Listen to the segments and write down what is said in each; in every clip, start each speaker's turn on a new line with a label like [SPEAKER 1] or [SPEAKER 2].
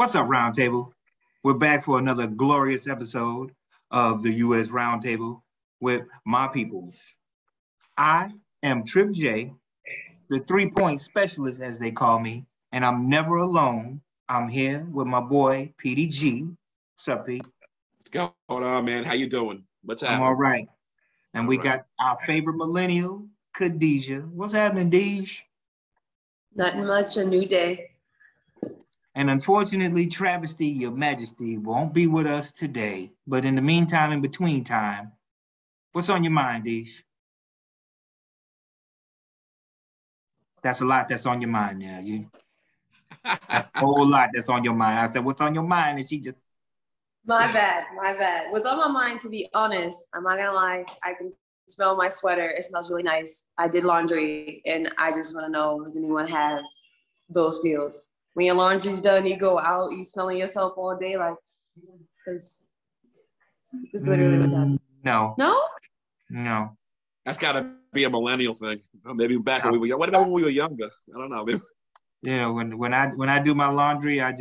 [SPEAKER 1] What's up, Roundtable? We're back for another glorious episode of the U.S. Roundtable with my peoples. I am Trip J, the 3-point specialist, as they call me, and I'm never alone. I'm here with my boy, Petee. What's up, Pete?
[SPEAKER 2] What's going on, man? How you doing? What's happening?
[SPEAKER 1] I'm all right. And we got our favorite millennial, Khadijah. What's happening, Deej?
[SPEAKER 3] Nothing much, a new day.
[SPEAKER 1] And unfortunately, Travesty Ya Majesty won't be with us today. But in the meantime, in between time, what's on your mind, Deej? That's a lot that's on your mind now. That's a whole lot that's on your mind. I said, what's on your mind? And she just...
[SPEAKER 3] My bad. What's on my mind, to be honest, I'm not gonna lie, I can smell my sweater. It smells really nice. I did laundry, and I just wanna know, does anyone have those feels? When your laundry's done, you go out, you smelling yourself all day, like, it's literally what's happening.
[SPEAKER 1] No.
[SPEAKER 3] No?
[SPEAKER 1] No.
[SPEAKER 2] That's gotta be a millennial thing. Maybe back when we were young. What about when we were younger? I don't know. Maybe.
[SPEAKER 1] You know, when I do my laundry, I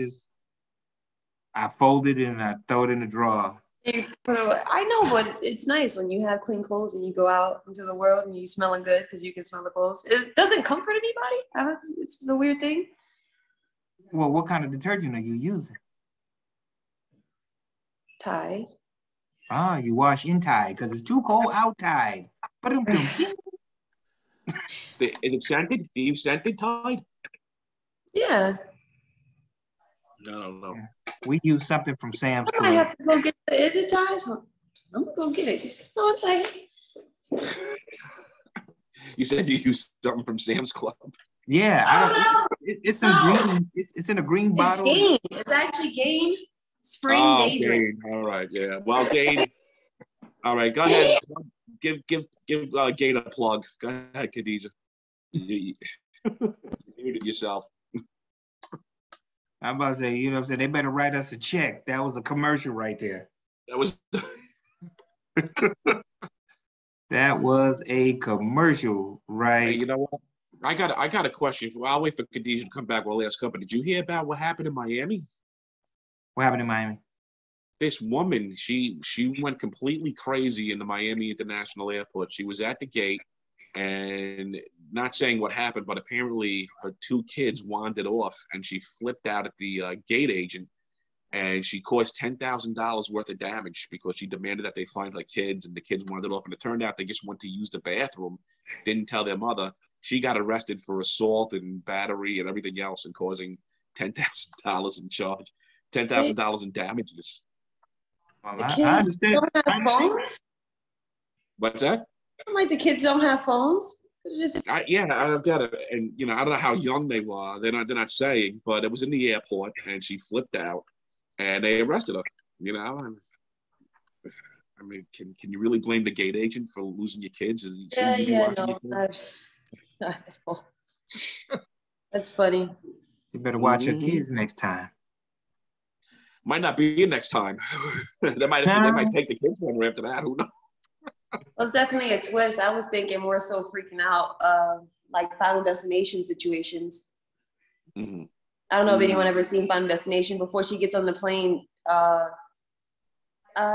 [SPEAKER 1] fold it and I throw it in the drawer.
[SPEAKER 3] I know, but it's nice when you have clean clothes and you go out into the world and you smelling good because you can smell the clothes. It doesn't comfort anybody. It's just a weird thing.
[SPEAKER 1] Well, what kind of detergent are you using?
[SPEAKER 3] Tide.
[SPEAKER 1] Ah, you wash in Tide because it's too cold out Tide.
[SPEAKER 2] Is it scented? Do you scented Tide?
[SPEAKER 3] Yeah.
[SPEAKER 2] I don't know.
[SPEAKER 1] We use something from Sam's Club.
[SPEAKER 3] I have to go get it. Is it Tide? I'm gonna go get it. Just one second.
[SPEAKER 2] You said you used something from Sam's Club.
[SPEAKER 1] Yeah, I don't know. It's in green. It's in a green bottle.
[SPEAKER 3] It's Gain. It's actually Gain Spring Day Drink.
[SPEAKER 2] All right, yeah. Well, Gain. All right, go ahead. Give Gain a plug. Go ahead, Khadijah. You muted yourself.
[SPEAKER 1] I'm about to say, you know what I'm saying? They better write us a check. That was a commercial right there.
[SPEAKER 2] That was
[SPEAKER 1] that was a commercial, right?
[SPEAKER 2] Hey, you know what? I got a question. I'll wait for Khadijah to come back with the last couple. Did you hear about what happened in Miami?
[SPEAKER 1] What happened in Miami?
[SPEAKER 2] This woman, she went completely crazy in the Miami International Airport. She was at the gate and not saying what happened, but apparently her 2 kids wandered off and she flipped out at the gate agent and she caused $10,000 worth of damage because she demanded that they find her kids and the kids wandered off. And it turned out they just went to use the bathroom, didn't tell their mother. She got arrested for assault and battery and everything else and causing $10,000 in charge, $10,000 in damages.
[SPEAKER 1] Well,
[SPEAKER 3] the kids don't have phones?
[SPEAKER 2] What's that?
[SPEAKER 3] Like the kids don't have phones?
[SPEAKER 2] I got it. And, you know, I don't know how young they were. They're not saying, but it was in the airport and she flipped out and they arrested her, you know. I mean, can you really blame the gate agent for losing your kids?
[SPEAKER 3] That's funny.
[SPEAKER 1] You better watch your kids next time.
[SPEAKER 2] Might not be next time. they might take the kids from her after that. Who knows?
[SPEAKER 3] Well, it's definitely a twist. I was thinking more so freaking out, like Final Destination situations.
[SPEAKER 2] Mm-hmm.
[SPEAKER 3] I don't know if anyone ever seen Final Destination. Before she gets on the plane, I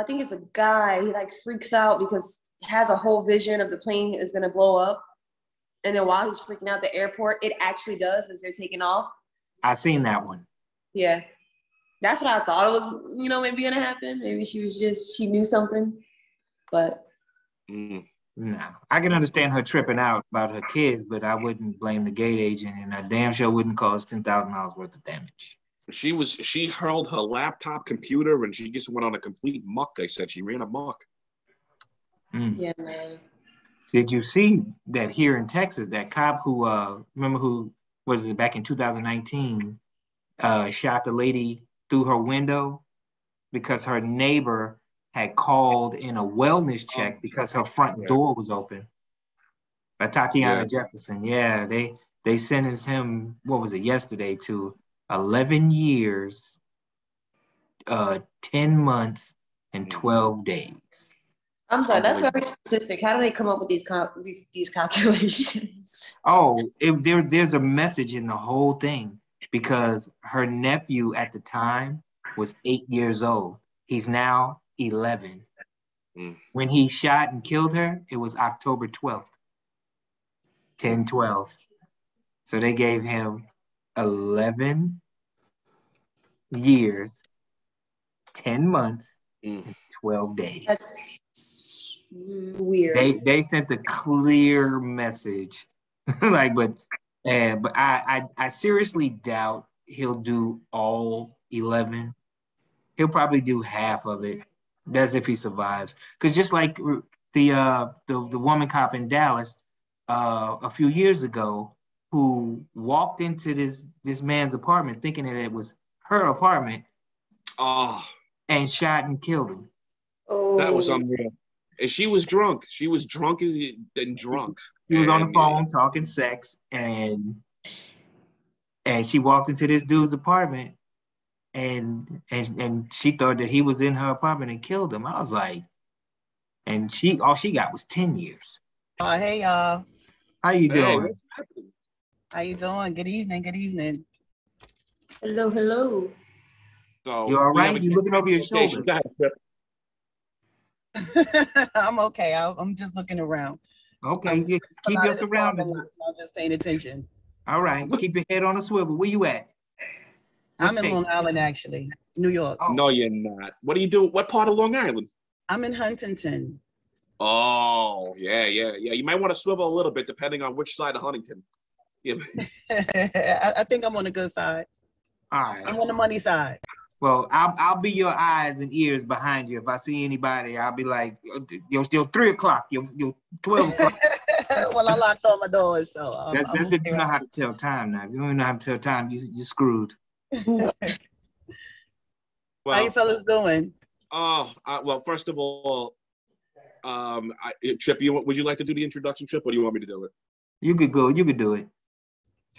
[SPEAKER 3] think it's a guy. He like freaks out because he has a whole vision of the plane is gonna blow up. And then while he's freaking out at the airport, it actually does as they're taking off.
[SPEAKER 1] I seen that one.
[SPEAKER 3] Yeah. That's what I thought it was, you know, maybe gonna happen. Maybe she knew something. But
[SPEAKER 1] no, I can understand her tripping out about her kids, but I wouldn't blame the gate agent, and I damn sure wouldn't cause $10,000 worth of damage.
[SPEAKER 2] She hurled her laptop computer and she just went on a complete muck. They said she ran amok.
[SPEAKER 3] Yeah, man.
[SPEAKER 1] Did you see that here in Texas, that cop who, remember who, was it back in 2019, shot the lady through her window because her neighbor had called in a wellness check because her front door was open? By Tatiana Jefferson. Yeah, they sentenced him, what was it, yesterday, to 11 years, 10 months, and 12 days.
[SPEAKER 3] I'm sorry, that's very specific. How do they come up with these calculations?
[SPEAKER 1] Oh, there's a message in the whole thing. because her nephew at the time was 8 years old. He's now 11. When he shot and killed her, it was October 12th, 10/12. So they gave him 11 years, 10 months, and 12 days.
[SPEAKER 3] That's weird.
[SPEAKER 1] They sent a clear message. but I seriously doubt he'll do all 11. He'll probably do half of it. That's if he survives. Because just like the woman cop in Dallas a few years ago, who walked into this man's apartment thinking that it was her apartment, and shot and killed him.
[SPEAKER 3] Oh,
[SPEAKER 2] that was unreal. And she was drunk. She was drunker than drunk.
[SPEAKER 1] He was on the phone talking sex, and she walked into this dude's apartment. And she thought that he was in her apartment and killed him. I was like, and all she got was 10 years.
[SPEAKER 4] Hey y'all.
[SPEAKER 1] How you doing?
[SPEAKER 4] How you doing? Good evening. Good evening.
[SPEAKER 3] hello.
[SPEAKER 2] So
[SPEAKER 1] you all right? You looking over your shoulder?
[SPEAKER 4] I'm okay. I'm just looking around.
[SPEAKER 1] Okay, keep your surroundings.
[SPEAKER 4] I'm just paying attention.
[SPEAKER 1] All right, keep your head on a swivel. Where you at?
[SPEAKER 4] I'm in Long Island, actually, New York.
[SPEAKER 2] Oh. No, you're not. What do you do? What part of Long Island?
[SPEAKER 4] I'm in Huntington.
[SPEAKER 2] Oh, yeah. You might want to swivel a little bit depending on which side of Huntington. Yeah.
[SPEAKER 4] I think I'm on the good side.
[SPEAKER 1] All right.
[SPEAKER 4] I'm on the money side.
[SPEAKER 1] Well, I'll be your eyes and ears behind you. If I see anybody, I'll be like, you're still 3 o'clock. You're 12 o'clock.
[SPEAKER 4] Well, I locked all my doors, so
[SPEAKER 1] that's if you know how to tell time. Now, if you don't know how to tell time, you're screwed.
[SPEAKER 2] Well,
[SPEAKER 4] how you fellas doing?
[SPEAKER 2] Well, first of all, Trip, would you like to do the introduction, Trip, or do you want me to do it?
[SPEAKER 1] You could go. You could do it.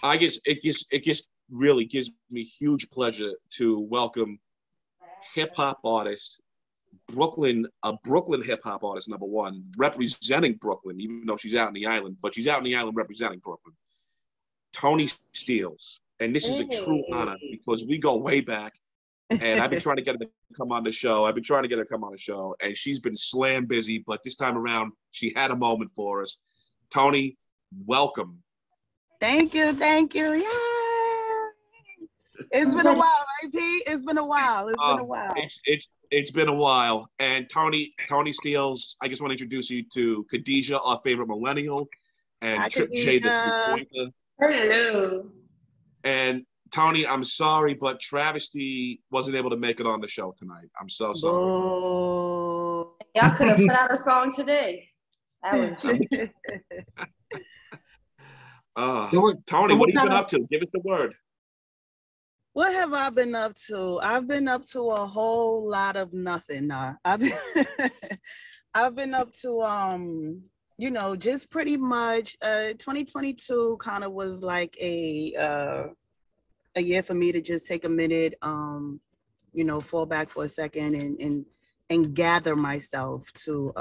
[SPEAKER 2] I guess it just really gives me huge pleasure to welcome hip hop artist a Brooklyn hip hop artist, number one, representing Brooklyn, even though she's out in the island, but she's out in the island representing Brooklyn. ToniSteelz. And this is a true honor because we go way back, and I've been trying to get her to come on the show. And she's been slam busy, but this time around, she had a moment for us. Toni, welcome.
[SPEAKER 4] Thank you. Yeah. It's been a while, right, Pete? It's been a while.
[SPEAKER 2] It's been a while. And ToniSteelz, I just want to introduce you to Khadijah, our favorite millennial, and
[SPEAKER 4] Hi,
[SPEAKER 2] Trip J, the three-pointer.
[SPEAKER 3] Hello.
[SPEAKER 2] And Toni, I'm sorry, but Travesty wasn't able to make it on the show tonight. I'm so sorry.
[SPEAKER 4] Oh.
[SPEAKER 3] Y'all could have put out a song today. That
[SPEAKER 2] was Toni, what have you been up to? Give us the word.
[SPEAKER 4] What have I been up to? I've been up to a whole lot of nothing. I've been up to just pretty much 2022 kind of was like a year for me to just take a minute, fall back for a second and gather myself to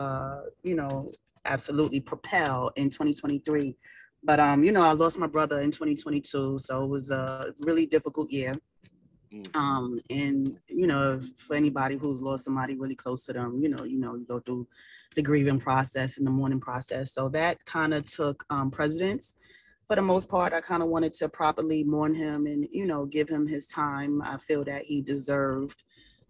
[SPEAKER 4] absolutely propel in 2023. But I lost my brother in 2022, so it was a really difficult year. And for anybody who's lost somebody really close to them, you go through the grieving process and the mourning process. So that kind of took precedence. For the most part, I kind of wanted to properly mourn him and give him his time. I feel that he deserved.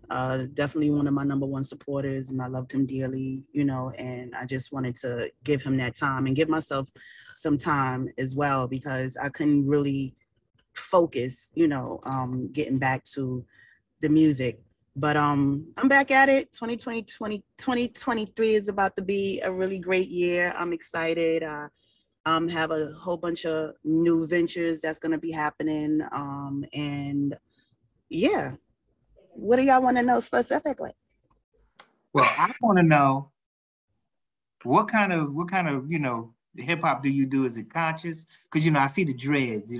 [SPEAKER 4] Definitely one of my number one supporters, and I loved him dearly, and I just wanted to give him that time and give myself some time as well, because I couldn't really focus, getting back to the music. But I'm back at it. 2023 is about to be a really great year. I'm excited. Have a whole bunch of new ventures that's going to be happening. And yeah. What do y'all want to know specifically?
[SPEAKER 1] Well, I want to know what kind of hip hop do you do? Is it conscious? Because I see the dreads.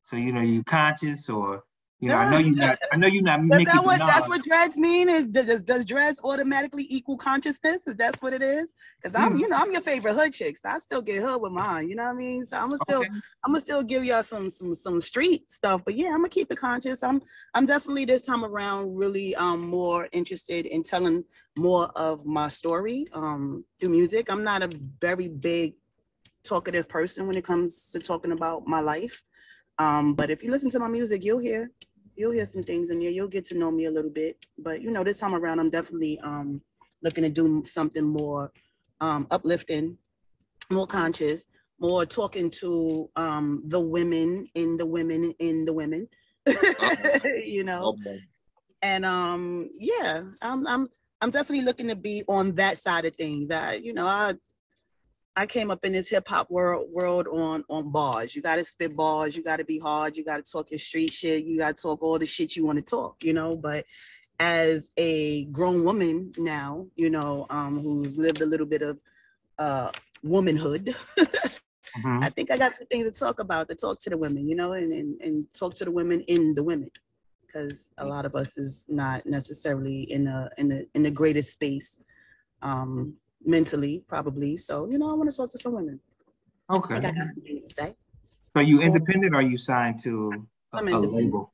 [SPEAKER 1] So you conscious, or You know, I know you're not. I know you're not Nicki Minaj.
[SPEAKER 4] That's what dreads mean? Is does dreads automatically equal consciousness? Is that's what it is? Because I'm, you know, I'm your favorite hood chick. So I still get hood with mine. You know what I mean? So I'm gonna still give y'all some street stuff. But yeah, I'm gonna keep it conscious. I'm definitely this time around really more interested in telling more of my story through music. I'm not a very big talkative person when it comes to talking about my life. But if you listen to my music, you'll hear some things in there. You'll get to know me a little bit. But you know, this time around, I'm definitely looking to do something more uplifting, more conscious, more talking to the women in the women in the women. You know, and yeah, I'm definitely looking to be on that side of things. I came up in this hip hop world on bars. You got to spit bars. You got to be hard. You got to talk your street shit. You got to talk all the shit you want to talk, you know. But as a grown woman now, you know, who's lived a little bit of womanhood, I think I got some things to talk about, to talk to the women, you know, and talk to the women in the women, because a lot of us is not necessarily in the greatest space. Mentally, probably. So, you know, I want to talk to some women.
[SPEAKER 1] Okay.
[SPEAKER 4] I got some things to say.
[SPEAKER 1] So you independent or are you signed to a label?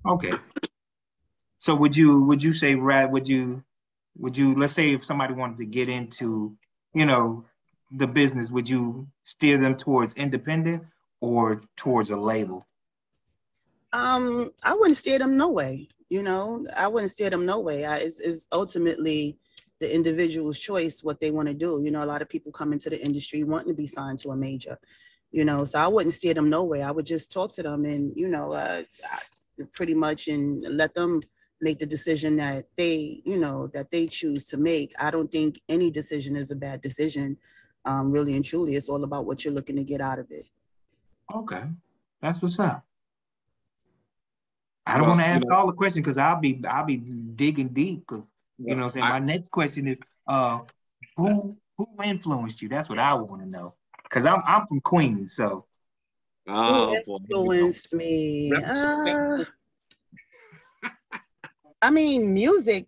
[SPEAKER 1] Okay. So would you say, Brad, would you, let's say if somebody wanted to get into, you know, the business, would you steer them towards independent or towards a label?
[SPEAKER 4] I wouldn't steer them no way. You know, I wouldn't steer them no way. It's ultimately the individual's choice what they want to do. You know, a lot of people come into the industry wanting to be signed to a major, you know, so I wouldn't steer them no way. I would just talk to them and, you know, pretty much and let them make the decision that they, you know, that they choose to make. I don't think any decision is a bad decision. Really and truly, it's all about what you're looking to get out of it.
[SPEAKER 1] Okay, that's what's up. I don't want to ask all the questions because I'll be digging deep because you know what I'm saying. My next question is who influenced you? That's what I want to know. Because I'm from Queens, so
[SPEAKER 4] who influenced me? I mean, music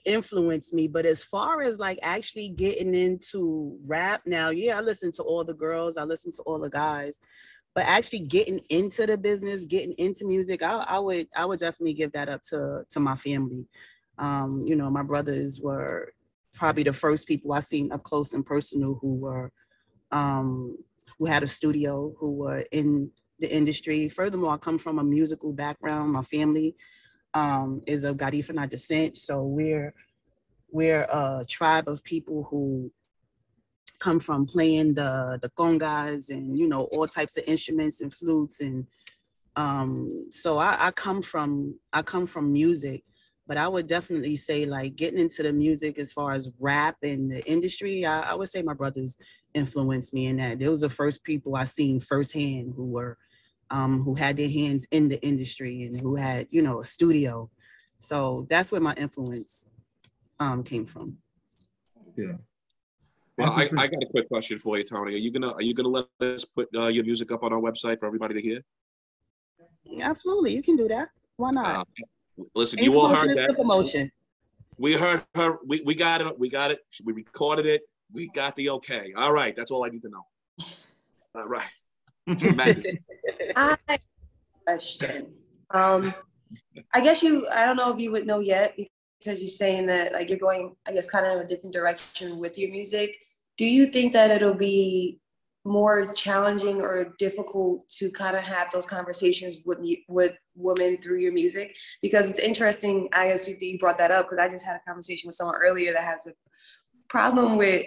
[SPEAKER 4] influenced me, but as far as like actually getting into rap now, yeah, I listen to all the girls, I listen to all the guys, but actually getting into the business, getting into music, I would definitely give that up to my family. You know, my brothers were probably the first people I seen up close and personal who had a studio, who were in the industry. Furthermore, I come from a musical background. My family is of Garifuna descent, so we're a tribe of people who come from playing the congas and, you know, all types of instruments and flutes, and so I come from music. But I would definitely say, like, getting into the music as far as rap and the industry, I would say my brothers influenced me in that. They was the first people I seen firsthand who were who had their hands in the industry and who had, you know, a studio. So that's where my influence came from.
[SPEAKER 1] Yeah.
[SPEAKER 2] Well, I got a quick question for you, Tony. Are you gonna let us put your music up on our website for everybody to hear?
[SPEAKER 4] Absolutely, you can do that. Why not?
[SPEAKER 2] Listen, you all heard that.
[SPEAKER 4] Promotion.
[SPEAKER 2] We heard her. We got it. We got it. We recorded it. We got the okay. All right. That's all I need to know. All right. Tremendous.
[SPEAKER 3] Question. I guess I don't know if you would know yet because you're saying that like you're going, I guess, kind of a different direction with your music. Do you think that it'll be more challenging or difficult to kind of have those conversations with women through your music? Because it's interesting, I guess you brought that up because I just had a conversation with someone earlier that has a problem with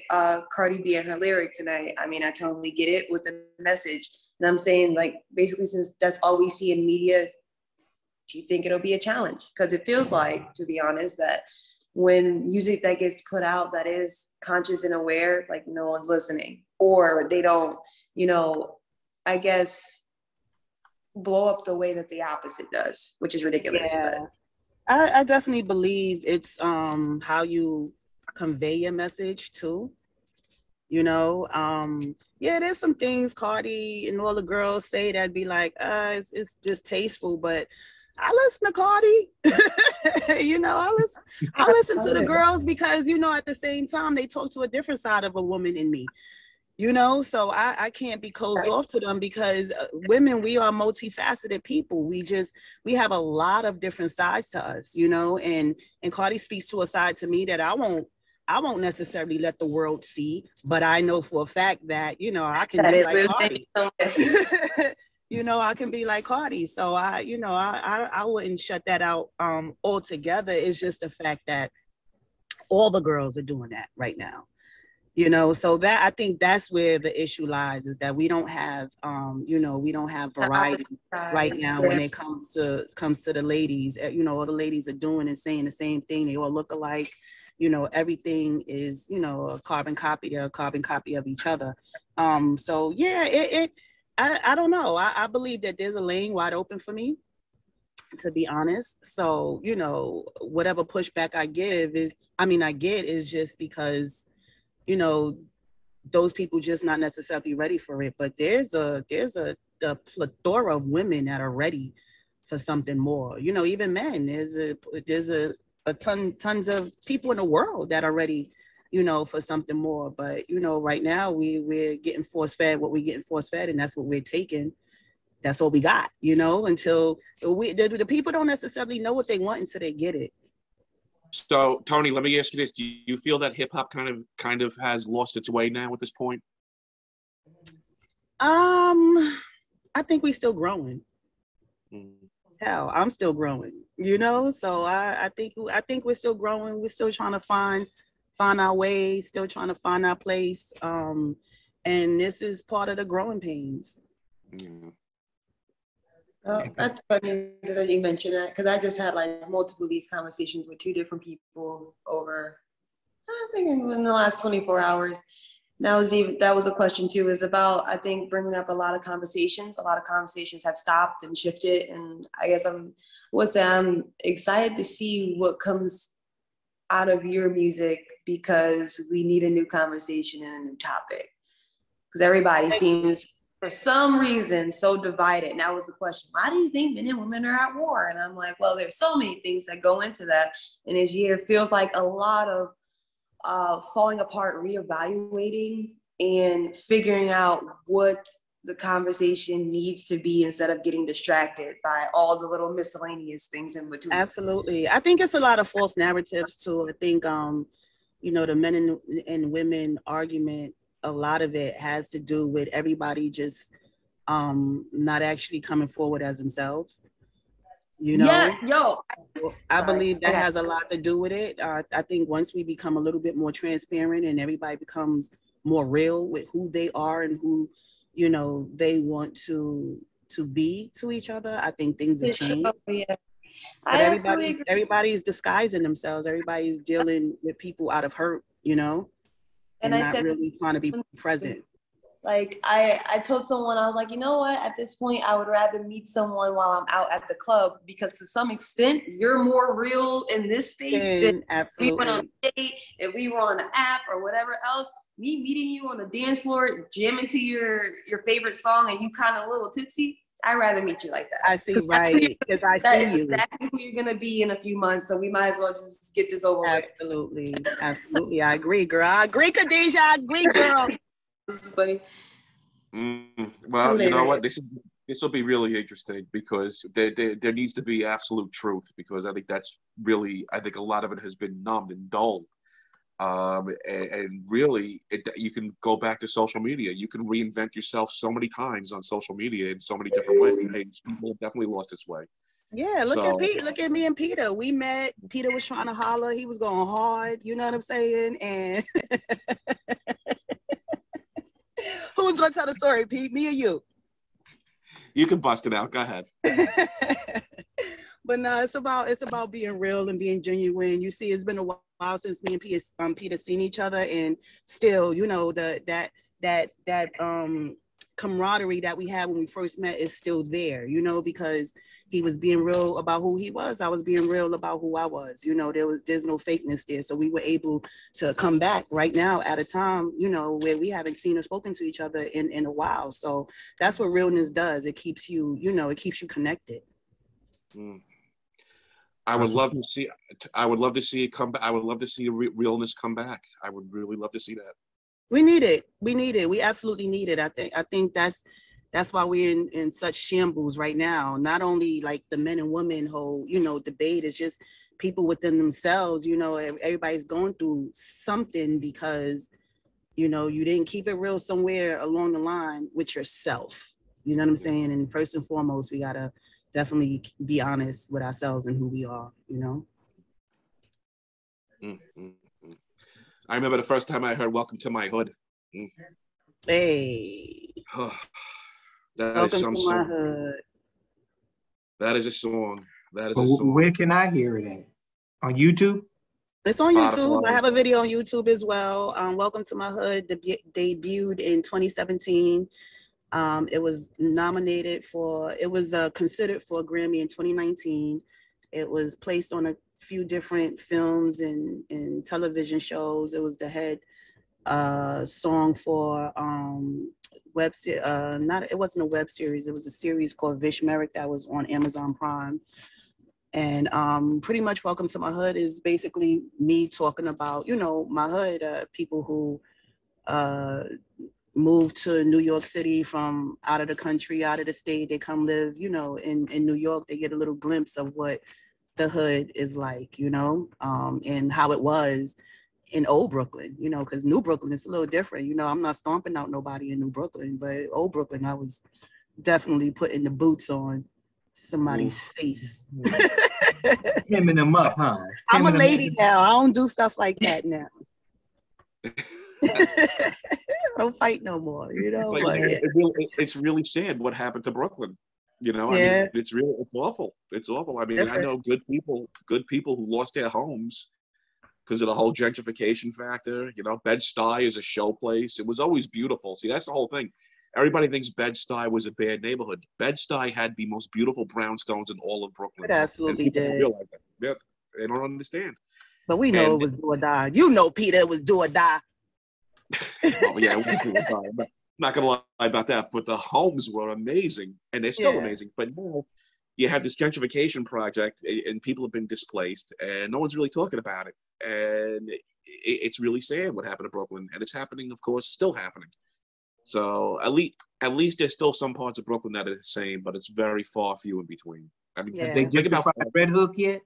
[SPEAKER 3] Cardi B and her lyrics, and I mean I totally get it with the message, and I'm saying, like, basically since that's all we see in media, do you think it'll be a challenge? Because it feels like, to be honest, that when music that gets put out that is conscious and aware, like no one's listening, or they don't, you know, I guess blow up the way that the opposite does, which is ridiculous.
[SPEAKER 4] Yeah. But I definitely believe it's how you convey your message too. You know, yeah, there's some things Cardi and all the girls say that'd be like, it's distasteful, but I listen to Cardi. You know, I listen to the girls because, you know, at the same time, they talk to a different side of a woman in me. You know, so I can't be closed off to them because women, we are multifaceted people. We have a lot of different sides to us, you know, and Cardi speaks to a side to me that I won't necessarily let the world see, but I know for a fact that, you know, I can be like Cardi. You know, I can be like Cardi. So I wouldn't shut that out altogether. It's just the fact that all the girls are doing that right now. You know, so that I think that's where the issue lies, is that we don't have you know, we don't have variety right now when it comes to the ladies. You know, all the ladies are doing and saying the same thing. They all look alike. You know, everything is, you know, a carbon copy of each other. So yeah, I don't know. I believe that there's a lane wide open for me, to be honest. So, you know, whatever pushback I get is just because, you know, those people just not necessarily ready for it. But there's a plethora of women that are ready for something more. You know, even men. There's a tons of people in the world that are ready, you know, for something more. But, you know, right now we're getting force fed what we're getting force fed, and that's what we're taking. That's what we got, you know, until the people don't necessarily know what they want until they get it.
[SPEAKER 2] So, Tony, let me ask you this. Do you feel that hip hop kind of has lost its way now at this point?
[SPEAKER 4] I think we're still growing. Hell, I'm still growing, you know? So I think we're still growing. We're still trying to find our way, still trying to find our place. And this is part of the growing pains.
[SPEAKER 2] Yeah.
[SPEAKER 3] That's funny that you mentioned that, because I just had like multiple of these conversations with two different people over, I think in the last 24 hours. That was a question too, is about, I think, bringing up a lot of conversations. A lot of conversations have stopped and shifted. And I guess I'm excited to see what comes out of your music, because we need a new conversation and a new topic. Because everybody seems, for some reason, so divided. And that was the question: why do you think men and women are at war? And I'm like, well, there's so many things that go into that. And this year feels like a lot of falling apart, reevaluating, and figuring out what the conversation needs to be, instead of getting distracted by all the little miscellaneous things in between.
[SPEAKER 4] Absolutely. I think it's a lot of false narratives too. I think, you know, the men and women argument, a lot of it has to do with everybody just not actually coming forward as themselves. You know,
[SPEAKER 3] yes,
[SPEAKER 4] I believe that has a lot to do with it. I think once we become a little bit more transparent and everybody becomes more real with who they are and who, you know, they want to be to each other, I think things will change.
[SPEAKER 3] Yeah.
[SPEAKER 4] But everybody's disguising themselves. Everybody's dealing with people out of hurt, you know, and not really trying to be present.
[SPEAKER 3] Like I told someone, I was like, you know what, at this point, I would rather meet someone while I'm out at the club, because to some extent, you're more real in this space than
[SPEAKER 4] absolutely.
[SPEAKER 3] We went on a date, if we were on an app or whatever else. Me meeting you on the dance floor, jamming to your favorite song, and you kind of a little tipsy, I'd rather meet you like that.
[SPEAKER 4] I see, right, because I see you.
[SPEAKER 3] That's exactly who you're going to be in a few months, so we might as well just get this over with.
[SPEAKER 4] Absolutely. I agree, girl. I agree, Khadijah. I agree, girl.
[SPEAKER 3] This is funny.
[SPEAKER 2] Well, you know what? This will be really interesting, because there needs to be absolute truth, because I think a lot of it has been numbed and dulled. And really, you can go back to social media. You can reinvent yourself so many times on social media in so many different ways. People have definitely lost its way.
[SPEAKER 4] Yeah, look at me and Peter. We met. Peter was trying to holler. He was going hard. You know what I'm saying? And who's gonna tell the story, Pete? Me or you?
[SPEAKER 2] You can bust it out. Go ahead.
[SPEAKER 4] But no, it's about being real and being genuine. You see, it's been a while since me and Peter seen each other, and still, you know, that camaraderie that we had when we first met is still there, you know, because he was being real about who he was. I was being real about who I was. You know, there's no fakeness there. So we were able to come back right now at a time, you know, where we haven't seen or spoken to each other in a while. So that's what realness does. It keeps you, you know, it keeps you connected.
[SPEAKER 2] Mm. I would love to see. I would love to see it come back. I would love to see realness come back. I would really love to see that.
[SPEAKER 4] We need it. We need it. We absolutely need it. I think that's why we're in such shambles right now. Not only like the men and women whole, debate, is just people within themselves. Everybody's going through something because, you didn't keep it real somewhere along the line with yourself. You know what I'm saying? And first and foremost, we gotta definitely be honest with ourselves and who we are.
[SPEAKER 2] I remember the first time I heard "Welcome to My Hood."
[SPEAKER 4] Hey.
[SPEAKER 2] Welcome to my hood. That is a song. That is a song.
[SPEAKER 1] Where can I hear it at? On YouTube?
[SPEAKER 4] It's on YouTube. I have a video on YouTube as well. Welcome to My Hood debuted in 2017. It was nominated it was considered for a Grammy in 2019. It was placed on a few different films and television shows. It was the head song for it wasn't a web series. It was a series called Vish Merrick that was on Amazon Prime. And pretty much Welcome to My Hood is basically me talking about, my hood, people who moved to New York City from out of the country, out of the state. They come live, in New York. They get a little glimpse of what the hood is like, and how it was in old Brooklyn, because New Brooklyn is a little different. I'm not stomping out nobody in New Brooklyn, but old Brooklyn, I was definitely putting the boots on somebody's face.
[SPEAKER 1] Hemming them up, huh?
[SPEAKER 4] I'm a lady now. I don't do stuff like that now. I don't fight no more,
[SPEAKER 2] It's really sad what happened to Brooklyn. I mean, it's awful. It's awful. I mean, I know good people who lost their homes because of the whole gentrification factor. Bed-Stuy is a show place. It was always beautiful. See, that's the whole thing. Everybody thinks Bed-Stuy was a bad neighborhood. Bed-Stuy had the most beautiful brownstones in all of Brooklyn.
[SPEAKER 4] It absolutely did.
[SPEAKER 2] Don't realize that. They don't understand.
[SPEAKER 4] But we know it was do or die. Peter, it was do or die.
[SPEAKER 2] Oh, yeah, it was do or die. I'm not going to lie about that. But the homes were amazing, and they're still amazing. But now you have this gentrification project, and people have been displaced, and no one's really talking about it. And it's really sad what happened to Brooklyn. And it's happening, of course, still happening. So at least there's still some parts of Brooklyn that are the same, but it's very few in between. I mean,
[SPEAKER 1] they think about Red Hook yet?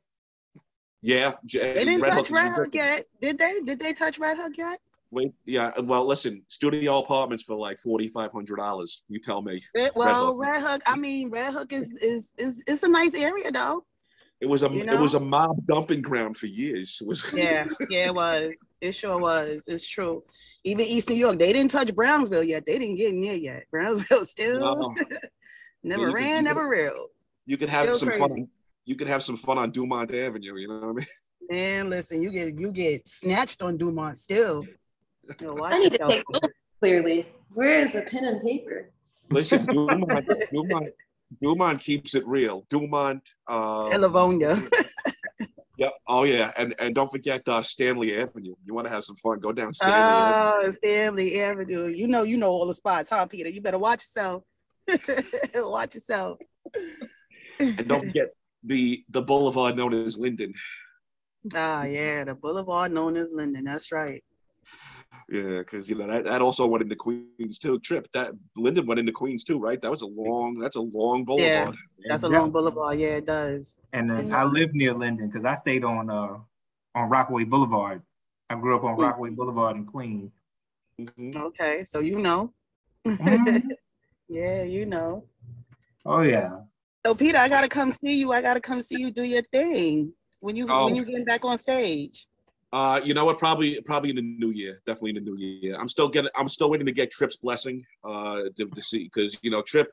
[SPEAKER 2] Yeah,
[SPEAKER 4] they didn't touch Red Hook yet. Did they? Did they touch Red Hook yet?
[SPEAKER 2] Wait, yeah. Well, listen, studio apartments for like $4,500. You tell me.
[SPEAKER 4] Red Hook. I mean, Red Hook is a nice area though.
[SPEAKER 2] It was a mob dumping ground for years. It was.
[SPEAKER 4] Yeah, it was. It sure was. It's true. Even East New York, they didn't touch Brownsville yet. They didn't get in there yet. Brownsville still never real.
[SPEAKER 2] You could have some fun. You could have some fun on Dumont Avenue. You know what I mean?
[SPEAKER 4] Man, listen, you get snatched on Dumont still.
[SPEAKER 3] I need to take notes clearly. Where is a pen and paper?
[SPEAKER 2] Listen, Dumont keeps it real. Dumont.
[SPEAKER 4] Livonia.
[SPEAKER 2] Yeah. Oh yeah, and don't forget Stanley Avenue. You want to have some fun? Go down Stanley Avenue.
[SPEAKER 4] Stanley Avenue. You know all the spots, huh, Peter? You better watch yourself. Watch yourself.
[SPEAKER 2] And don't forget the boulevard known as Linden.
[SPEAKER 4] Yeah, the boulevard known as Linden. That's right.
[SPEAKER 2] Yeah, because that also went into Queens too. That Linden went into Queens too, right? That's a long boulevard.
[SPEAKER 4] Yeah, that's a long boulevard. Yeah, it does.
[SPEAKER 1] And then I live near Linden because I stayed on Rockaway Boulevard. I grew up on Rockaway Boulevard in Queens.
[SPEAKER 2] Mm-hmm.
[SPEAKER 4] Okay, so
[SPEAKER 1] Mm-hmm.
[SPEAKER 4] Yeah,
[SPEAKER 1] Oh yeah.
[SPEAKER 4] So Peter, I gotta come see you. I gotta come see you do your thing when you getting back on stage.
[SPEAKER 2] You know what? Probably in the new year. Definitely in the new year. I'm still waiting to get Tripp's blessing to see, because Tripp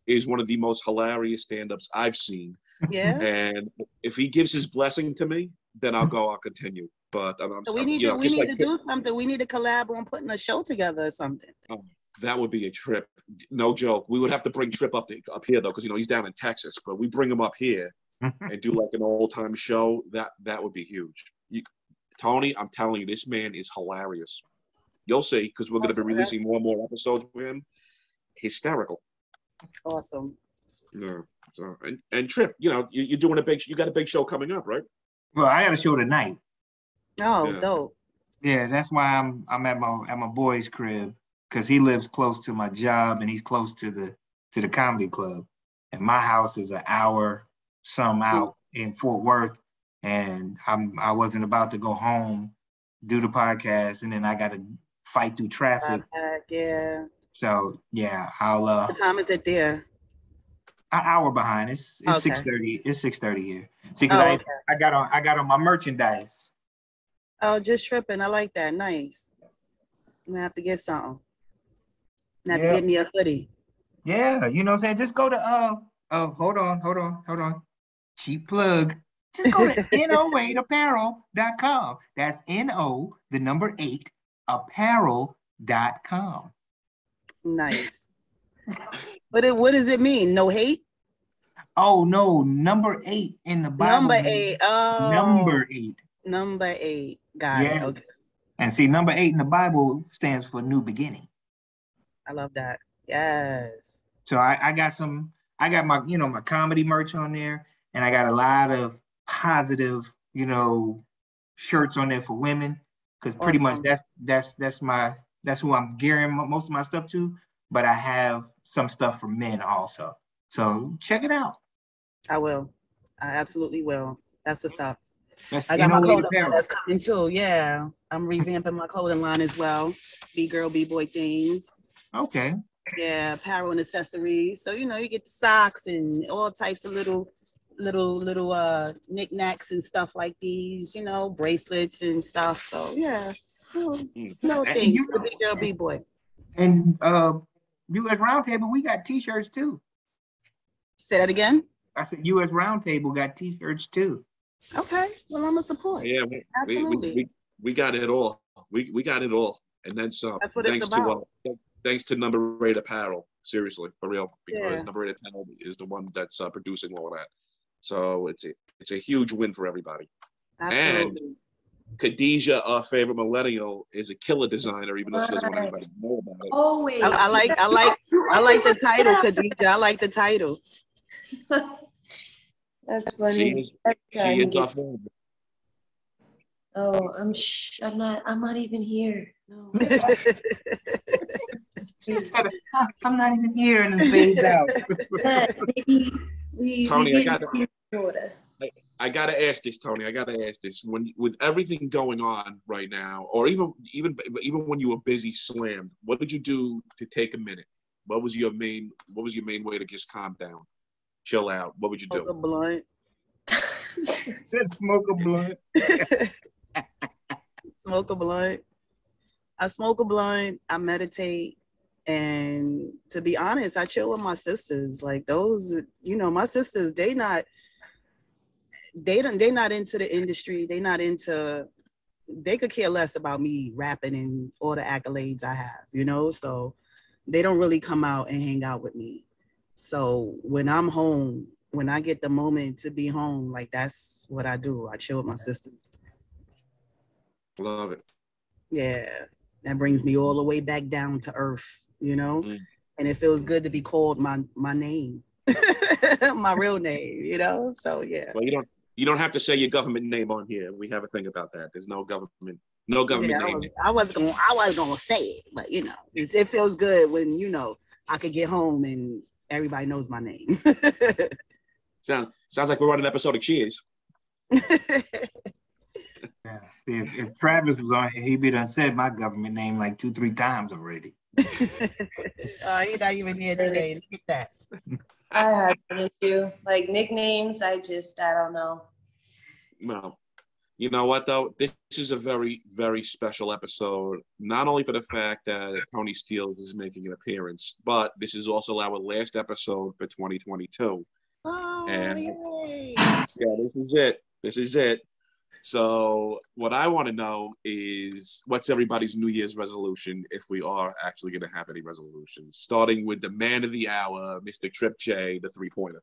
[SPEAKER 2] is one of the most hilarious stand-ups I've seen.
[SPEAKER 4] Yeah.
[SPEAKER 2] And if he gives his blessing to me, then I'll continue. But
[SPEAKER 4] we need to do something. We need to collab on putting a show together or something.
[SPEAKER 2] Oh, that would be a trip. No joke. We would have to bring Tripp up here though, because he's down in Texas. But we bring him up here and do like an old-time show. That would be huge. Tony, I'm telling you, this man is hilarious. You'll see, because we're going to be releasing more and more episodes with him. Hysterical.
[SPEAKER 4] Awesome.
[SPEAKER 2] Yeah. So and Trip, you know, you're doing you got a big show coming up, right?
[SPEAKER 1] Well, I got a show tonight.
[SPEAKER 4] Oh,
[SPEAKER 2] Yeah.
[SPEAKER 4] dope.
[SPEAKER 1] Yeah, that's why I'm at my boy's crib, because he lives close to my job and he's close to the comedy club. And my house is an hour some out in Fort Worth. And I wasn't about to go home, do the podcast, and then I gotta fight through traffic.
[SPEAKER 4] Yeah.
[SPEAKER 1] So yeah, I'll
[SPEAKER 4] What time is it there?
[SPEAKER 1] an hour behind. It's
[SPEAKER 4] Okay.
[SPEAKER 1] 6:30. It's 6:30 here. See, because I got on my merchandise.
[SPEAKER 4] Oh, just tripping. I like that. Nice. I'm gonna have to get something. I'm gonna have to get me a hoodie.
[SPEAKER 1] Yeah, you know what I'm saying? Just go to hold on. Cheap plug. Just go to no8apparel.com. That's NO, the number 8, apparel.com.
[SPEAKER 4] Nice. What does it mean? No hate?
[SPEAKER 1] Oh no, number 8 in the Bible.
[SPEAKER 4] Number 8. Oh.
[SPEAKER 1] Number 8.
[SPEAKER 4] Number 8. Got it. Okay.
[SPEAKER 1] And see, number 8 in the Bible stands for new beginning.
[SPEAKER 4] I love that. Yes.
[SPEAKER 1] So I got my, you know, my comedy merch on there, and I got a lot of positive, you know, shirts on there for women, because pretty much that's who I'm gearing most of my stuff to. But I have some stuff for men also. So check it out.
[SPEAKER 4] I will. I absolutely will. That's what's up.
[SPEAKER 1] That's
[SPEAKER 4] I got my clothing
[SPEAKER 1] apparel.
[SPEAKER 4] line that's coming too. Yeah. I'm revamping my clothing line as well. B-girl, B-boy things.
[SPEAKER 1] Okay.
[SPEAKER 4] Yeah, apparel and accessories. So, you know, you get the socks and all types of little knickknacks and stuff like these, you know, bracelets and stuff. So yeah. No things
[SPEAKER 1] you
[SPEAKER 4] for the big girl, B-boy.
[SPEAKER 1] And US Roundtable, we got t-shirts too.
[SPEAKER 4] Say that again?
[SPEAKER 1] I said US Roundtable got t-shirts too.
[SPEAKER 4] Okay. Well, I'm a support.
[SPEAKER 2] Yeah,
[SPEAKER 4] absolutely.
[SPEAKER 2] We got it all. We got it all. And then some.
[SPEAKER 4] That's what it's about.
[SPEAKER 2] Thanks to Number 8 Apparel. Seriously, for real. Because
[SPEAKER 4] Yeah.
[SPEAKER 2] Number 8 Apparel is the one that's producing all of that. So it's a huge win for everybody.
[SPEAKER 4] Absolutely.
[SPEAKER 2] And Khadijah, our favorite millennial, is a killer designer, even though she doesn't want anybody to know about it.
[SPEAKER 3] Always.
[SPEAKER 4] I like the title, Khadijah. I like the title.
[SPEAKER 3] That's funny.
[SPEAKER 2] She is off.
[SPEAKER 3] Oh, I'm not even here. No.
[SPEAKER 1] She said, I'm not even here, and it fades out.
[SPEAKER 3] Maybe we
[SPEAKER 2] Tony,
[SPEAKER 3] get water.
[SPEAKER 2] I gotta ask this, Tony. I gotta ask this. With everything going on right now, or even when you were busy slammed, what did you do to take a minute? What was your main way to just calm down, chill out? What would you do?
[SPEAKER 4] Smoke a blunt.
[SPEAKER 1] Smoke a blunt.
[SPEAKER 4] Smoke a blunt. I smoke a blunt. I meditate. And to be honest, I chill with my sisters. Like those, you know, my sisters, they're not into the industry. They could care less about me rapping and all the accolades I have, you know? So they don't really come out and hang out with me. So when I'm home, when I get the moment to be home, like that's what I do. I chill with my sisters.
[SPEAKER 2] Love it.
[SPEAKER 4] Yeah. That brings me all the way back down to earth, you know? And it feels good to be called my name, my real name, you know? So yeah.
[SPEAKER 2] Well, you don't have to say your government name on here. We have a thing about that. There's no government name.
[SPEAKER 4] I was gonna say it, but you know, it feels good when, you know, I could get home and everybody knows my name.
[SPEAKER 2] Sounds like we're on an episode of Cheers.
[SPEAKER 1] Yeah. If Travis was on here, he'd be done said my government name like 2-3 times already.
[SPEAKER 4] He's not even here today. Look at that.
[SPEAKER 3] I have an issue. Like nicknames, I don't know.
[SPEAKER 2] No. You know what, though? This is a very, very special episode, not only for the fact that ToniSteelz is making an appearance, but this is also our last episode for 2022.
[SPEAKER 4] Oh,
[SPEAKER 2] and
[SPEAKER 4] yay.
[SPEAKER 2] Yeah, this is it. So what I want to know is what's everybody's New Year's resolution, if we are actually going to have any resolutions, starting with the man of the hour, Mr. Trip J, the three-pointer.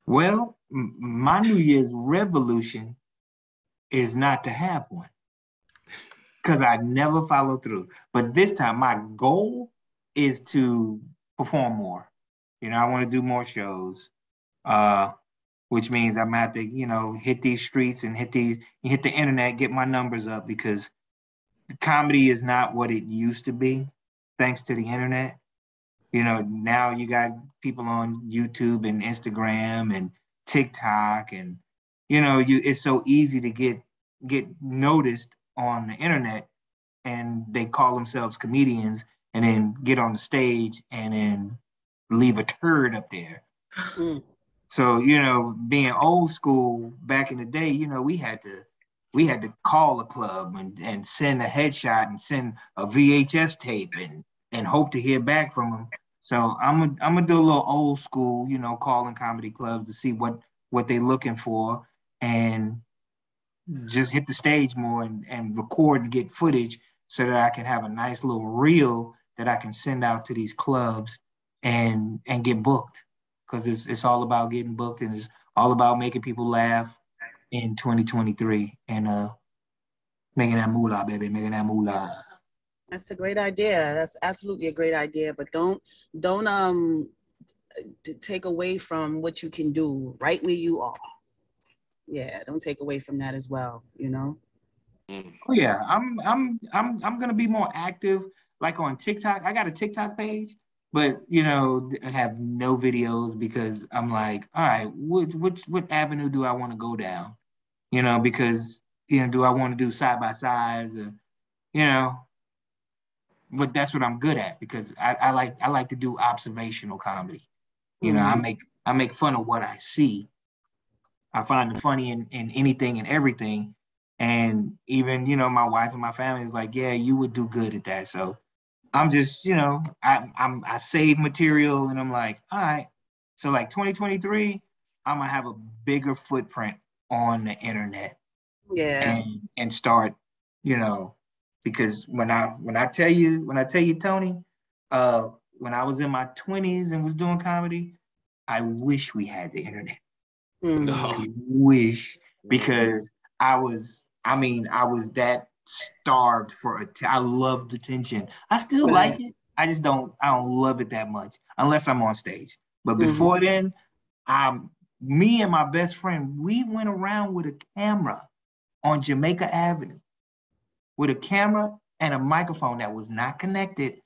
[SPEAKER 1] Well, my New Year's revolution is not to have one, because I never follow through. But this time, my goal is to perform more. You know, I want to do more shows. which means I'm gonna have to, hit these streets and hit the internet, get my numbers up, because comedy is not what it used to be, thanks to the internet. Now you got people on YouTube and Instagram and TikTok, and it's so easy to get noticed on the internet, and they call themselves comedians and then get on the stage and then leave a turd up there. So, being old school back in the day, we had to call a club and send a headshot and send a VHS tape and hope to hear back from them. So I'm gonna do a little old school, calling comedy clubs to see what they're looking for, and just hit the stage more and record and get footage so that I can have a nice little reel that I can send out to these clubs and get booked. Because it's all about getting booked, and it's all about making people laugh in 2023 and making that moolah, baby, making that moolah.
[SPEAKER 4] That's a great idea. That's absolutely a great idea. But don't take away from what you can do right where you are. Yeah, don't take away from that as well.
[SPEAKER 1] Oh yeah, I'm gonna be more active, like on TikTok. I got a TikTok page, but I have no videos because I'm like, all right, what avenue do I want to go down? Because do I want to do side by sides, or but that's what I'm good at, because I like to do observational comedy. I make fun of what I see. I find it funny in anything and everything. And even, my wife and my family was like, yeah, you would do good at that. So I'm just, I save material, and I'm like, all right. So like 2023, I'm gonna have a bigger footprint on the internet.
[SPEAKER 4] Yeah.
[SPEAKER 1] And start, because when I tell you, Tony, when I was in my 20s and was doing comedy, I wish we had the internet. I wish, because I was that starved for I loved attention. I still like it. I don't love it that much unless I'm on stage. But before then, me and my best friend, we went around with a camera on Jamaica Avenue with a camera and a microphone that was not connected,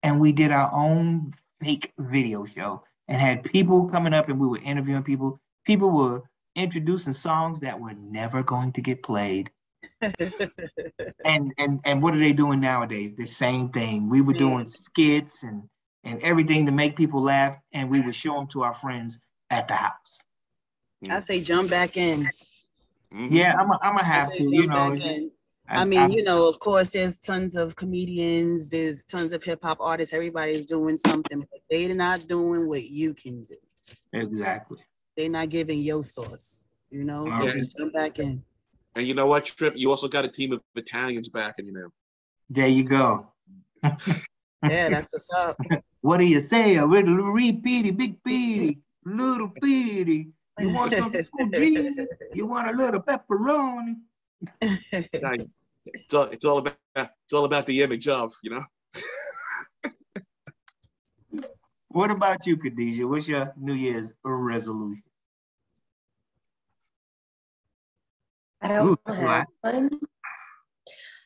[SPEAKER 1] and we did our own fake video show and had people coming up, and we were interviewing people. People were introducing songs that were never going to get played. and what are they doing nowadays? The same thing. We were doing skits and everything to make people laugh, and we would show them to our friends at the house.
[SPEAKER 4] I say jump back in.
[SPEAKER 1] Yeah, I'm gonna have to. It's just.
[SPEAKER 4] Of course, there's tons of comedians, there's tons of hip hop artists. Everybody's doing something, but they're not doing what you can do.
[SPEAKER 1] Exactly.
[SPEAKER 4] They're not giving your source, so just jump back in.
[SPEAKER 2] And you know what, Trip? You also got a team of Italians backing you now.
[SPEAKER 1] There you go.
[SPEAKER 4] Yeah, that's what's up.
[SPEAKER 1] What do you say? A little repeaty, big peedy, little peedy. You want some fuji? You want a little pepperoni?
[SPEAKER 2] It's all about the image of,
[SPEAKER 1] What about you, Khadijah? What's your New Year's resolution?
[SPEAKER 3] I don't have one.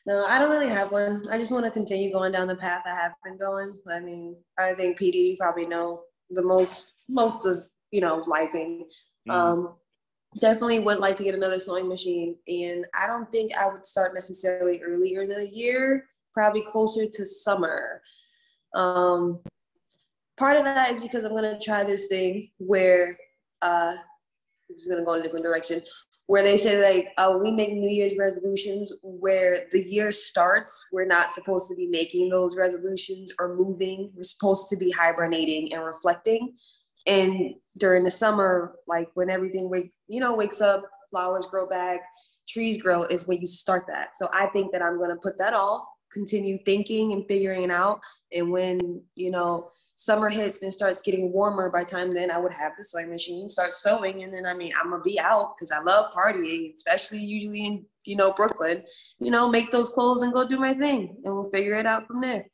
[SPEAKER 3] No, I don't really have one. I just want to continue going down the path I have been going. I mean, I think Petee, you probably know the most of, lifing. Definitely would like to get another sewing machine. And I don't think I would start necessarily earlier in the year, probably closer to summer. Part of that is because I'm going to try this thing where, this is going to go in a different direction, where they say we make New Year's resolutions where the year starts. We're not supposed to be making those resolutions or moving. We're supposed to be hibernating and reflecting. And during the summer, like when everything wakes up, flowers grow back, trees grow, is when you start that. So I think that I'm going to put that all, continue thinking and figuring it out. And when, summer hits and it starts getting warmer, by the time then I would have the sewing machine, start sewing. And then, I'm going to be out because I love partying, especially usually in, Brooklyn, make those clothes and go do my thing. And we'll figure it out from there.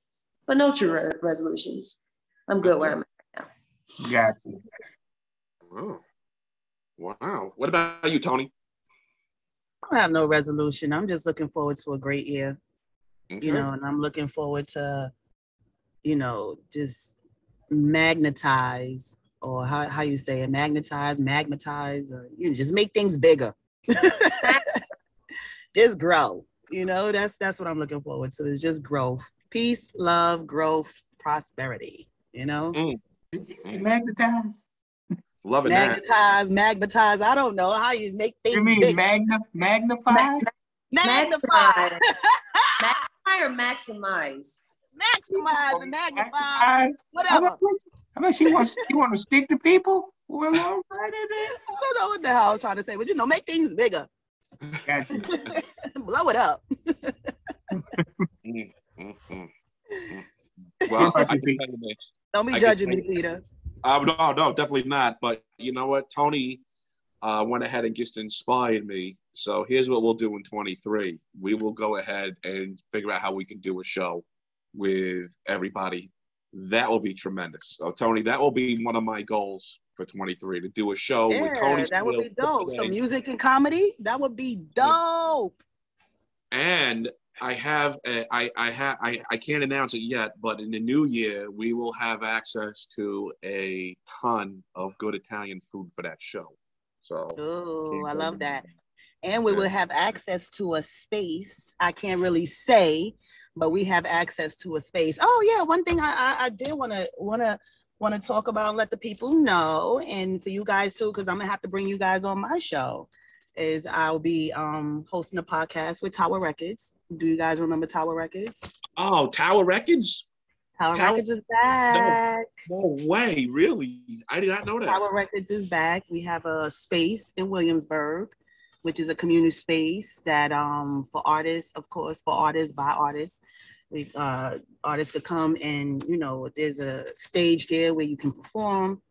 [SPEAKER 3] But no true resolutions. I'm good where I'm at.
[SPEAKER 1] Gotcha.
[SPEAKER 2] Oh. Wow. What about you, Tony?
[SPEAKER 4] I don't have no resolution. I'm just looking forward to a great year.
[SPEAKER 2] Okay.
[SPEAKER 4] You know, and I'm looking forward to, you know, just magnetize, or how you say it, magnetize, or you know, just make things bigger. Just grow. You know, that's what I'm looking forward to, is just growth. Peace, love, growth, prosperity, you know?
[SPEAKER 1] Magnetize.
[SPEAKER 2] Loving
[SPEAKER 4] Magnetize. I don't know how you make things
[SPEAKER 1] You mean
[SPEAKER 4] bigger.
[SPEAKER 1] magnify?
[SPEAKER 4] Magnify.
[SPEAKER 3] Magnify or maximize?
[SPEAKER 4] Maximize and magnify. Whatever.
[SPEAKER 1] I mean, she wants to stick to people. Well, all right,
[SPEAKER 4] I don't know what the hell I was trying to say, but you know, make things bigger.
[SPEAKER 1] Gotcha.
[SPEAKER 4] Blow it up.
[SPEAKER 2] Well, I can tell you this.
[SPEAKER 4] Don't be judging me, Peter.
[SPEAKER 2] No, definitely not. But you know what? Tony went ahead and just inspired me. So here's what we'll do in 23. We will go ahead and figure out how we can do a show with everybody. That will be tremendous. So Tony, that will be one of my goals for 23, to do a show with Tony.
[SPEAKER 4] That would be dope. Some music and comedy. That would be dope.
[SPEAKER 2] And I can't announce it yet, but in the new year, we will have access to a ton of good Italian food for that show. So,
[SPEAKER 4] oh, I love that. And we will have access to a space. I can't really say, but we have access to a space. Oh yeah, one thing I did want to talk about and let the people know, and for you guys too, because I'm gonna have to bring you guys on my show, is I'll be hosting a podcast with Tower Records. Do you guys remember Tower Records?
[SPEAKER 2] Oh, Tower Records?
[SPEAKER 4] Tower Records is back.
[SPEAKER 2] No way, really? I did not know that.
[SPEAKER 4] Tower Records is back. We have a space in Williamsburg, which is a community space that for artists, of course, for artists, by artists. Artists could come and, you know, there's a stage there where you can perform.